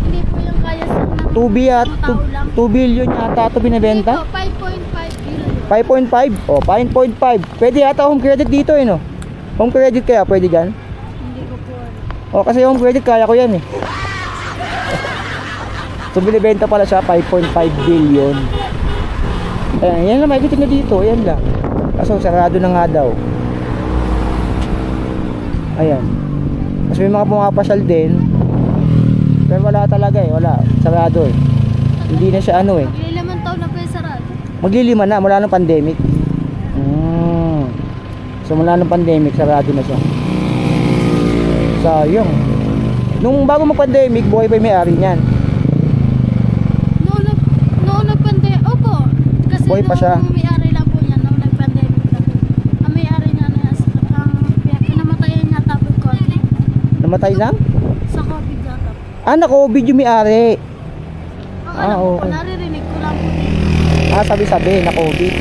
Hindi po yung kaya sa ng 2 mga tao lang. 2 billion yata to binibenta. Dito, 5.5 billion. 5.5. 5.5. Pwede yata home credit dito eh no. Home credit kaya pwede dyan? Hindi ko po alam. Kasi home credit kaya ko yan eh. So binibenta pala siya 5.5 billion. Ayan, yan lang makikita nyo dito. Ayan lang. Kaso sarado na nga daw. Ayan. Kasi may mga pumapasyal din. Pero wala talaga eh. Wala. Sarado eh. Hindi na siya ano eh. Maglilimang taon na po yung sarado. Maglilima na mula nung pandemic. So mula nung pandemic sarado na siya. Sayang. Nung bago mag-pandemic, buhay pa yung may-ari niyan. Noong nag-pandemic, opo. Kasi Buhay pa siya. noong may-ari lang po niya, noong nag-pandemic lang. Ang may-ari niya na ang pinamatayan niya tapos COVID. Namatay lang? Sa COVID yata. Na-COVID yung may-ari. Ang alam ko po, Okay. naririnig ko lang po dito. Sabi-sabi, na-COVID.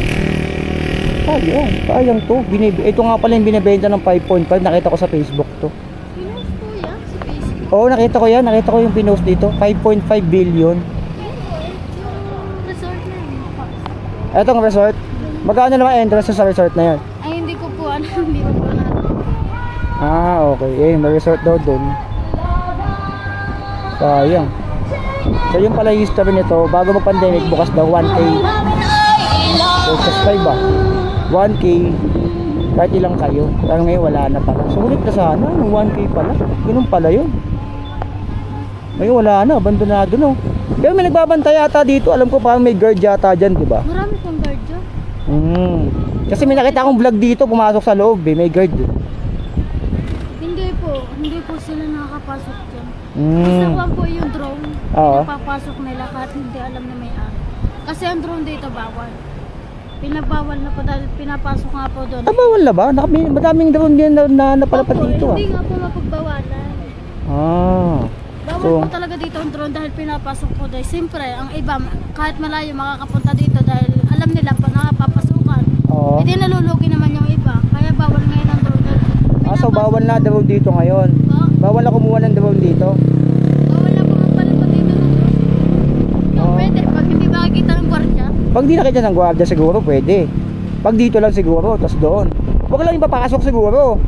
Sayang to. Ito nga pala yung binibenta ng 5.5. Nakita ko sa Facebook to. Pinost po yan sa Facebook. Oo, nakita ko yan. Nakita ko yung pinost dito. 5.5 billion. Yung resort na yun. Etong resort. Magkano naman entrance sa resort na yan? Ay, hindi ko po ano. Hindi ko po natin. Okay. May resort daw dun. Sayang. So yun pala yung history nito. Bago mag-pandemic, bukas daw 1K. Versus 5 ba? 1K. Kahit ilang kayo. Pero ngayon wala na pala. Sulit na sana. Yung 1K pala. Ganun pala yun. Ngayon wala na. Abandonado no. Pero may nagbabantay yata dito. Alam ko parang may guard yata dyan, di ba? Marami pang guard dyan. Kasi may nakita akong vlog dito. Pumasok sa loob eh. May guard eh. Hindi po sila nakakapasok dyan. Basta kuwan po yung drone. Oo. Pinapapasok nila kahit hindi alam na may ari. Kasi ang drone dito bawal. Pinabawal na po dahil pinapasok nga po doon. Bawal na ba? Madaming drone din na napalapad Opo, dito hindi nga po mapagbawalan. Bawal So, po talaga dito ang drone dahil pinapasok po dahil siyempre ang iba kahit malayo makakapunta dito dahil alam nila pa nakapapasukan. oo. Hindi nalulugi naman yung iba. Kaya bawal ngayon ang drone. So bawal na drone dito ngayon. Bawal na kumuha ng drone dito. Bawal na po magpalipad dito ng drone. Pwede, pag hindi makikita ng gwardiya. Pag di nakita ng gwardiya siguro pwede. Pag dito lang siguro, tas doon. Huwag lang ipapasok siguro.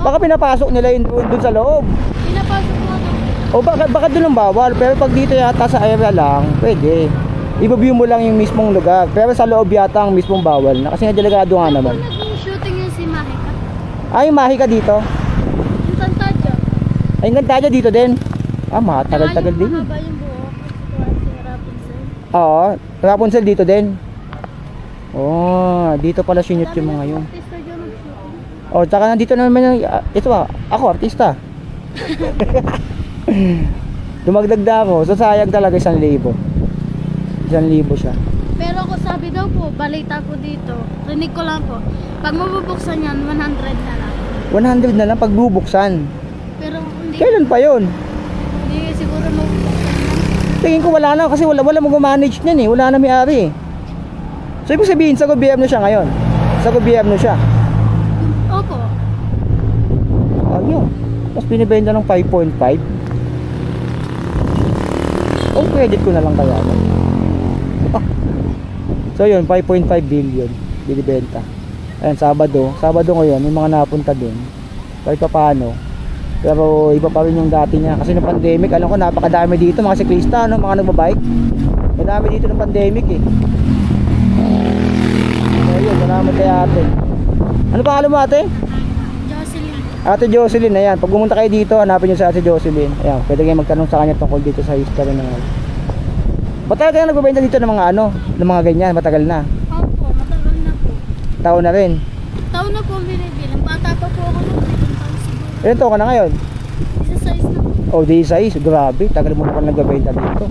Baka pinapasok nila yung drone dun sa loob. Pinapasok mo ito. O baka doon ang bawal. Pero pag dito yata sa area lang, pwede. I-view mo lang yung mismong lugar. Pero sa loob yata ang mismong bawal na. Kasi nga delikado nga naman. Nag-shooting yun si Mahika. Ay, Mahika dito. Yung Tantadya. Ay, ang ganda niya dito din. Matagal-tagal din. Mahaba yung buhok. Si Rapunzel. Oo, Rapunzel dito din. Dito pala sinute yung mga yun. Artista dyan nag-shooting. Tsaka nandito naman yung, ito ako artista. Dumagdag na ako, so sayang talaga 1,000. 1,000 siya. Pero ako sabi daw po, balita po dito. Rinig ko lang po. Pag mabubuksan yan, 100 na lang. 100 na lang pag bubuksan. Pero hindi. Kailan pa yun? Hindi siguro mabubuksan. Tingin ko wala na kasi wala mag-manage niyan eh. Wala na may-ari eh. So ibig sabihin sa gobyerno siya ngayon. Sa gobyerno siya. Opo. Ayun. Tapos binibenta ng 5.5. Credit ko na lang kaya. So yun, 5.5 billion binibenta. Ayan, Sabado ngayon, may mga napunta din kahit pa paano. Pero iba pa rin yung dati niya. Kasi nung pandemic, alam ko napakadami dito mga siklista, no? Mga nagbabike. Madami dito ng pandemic eh. So yun, salamat kay ate. Ano pangalan mo ate? Jocelyn. Ate Jocelyn, ayan. Pag pumunta kayo dito, hanapin nyo si ate Jocelyn. Ayan, pwede kayo magtanong sa kanya tungkol dito sa history ng matagal ka na nagbebenta dito ng mga ng mga ganyan, matagal na. Opo, matagal na po. Taon na rin. Taon na po ang binibilang. Bata pa po ako nung 10 taon siguro. Ilan taon ka na ngayon? Isa size na po. Di size, grabe. Tagal mo na pa nagbebenta dito.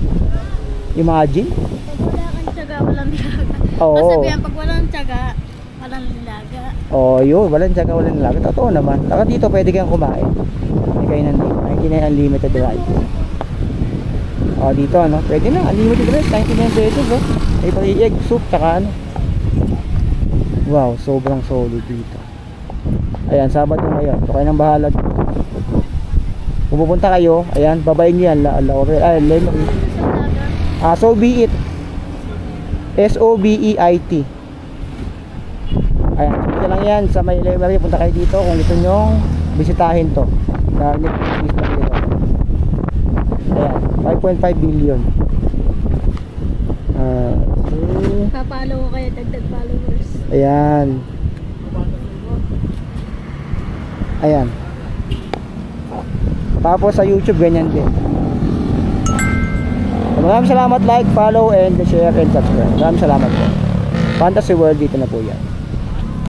Imagine. Pag wala kang tiyaga, walang nilaga. Oo. Masabihan, pag walang tiyaga, walang nilaga. Yun, walang tiyaga, walang nilaga. Totoo naman. Saka dito pwede kang kumain. Hindi kayo nandito. 99 unlimited rice. Dito pwede na, unlimited rice, 99 pesos may pag-i-egg soup, tsaka wow, sobrang solid dito. Ayan, Sabado ngayon, so kayo nang bahala dito. Kung pupunta kayo, ayan, babayin nyo yan, Lemery. So be it. SOBEIT. Ayan, so dito lang yan sa may Lemery. Punta kayo dito kung gusto nyo bisitahin to. Ayan, 5.5 billion. Papalo ko kayo, dagdag followers. Ayan. Tapos sa YouTube ganyan din. Maraming salamat, like, follow, and share, and subscribe. Maraming salamat po. Fantasy World dito na po yan.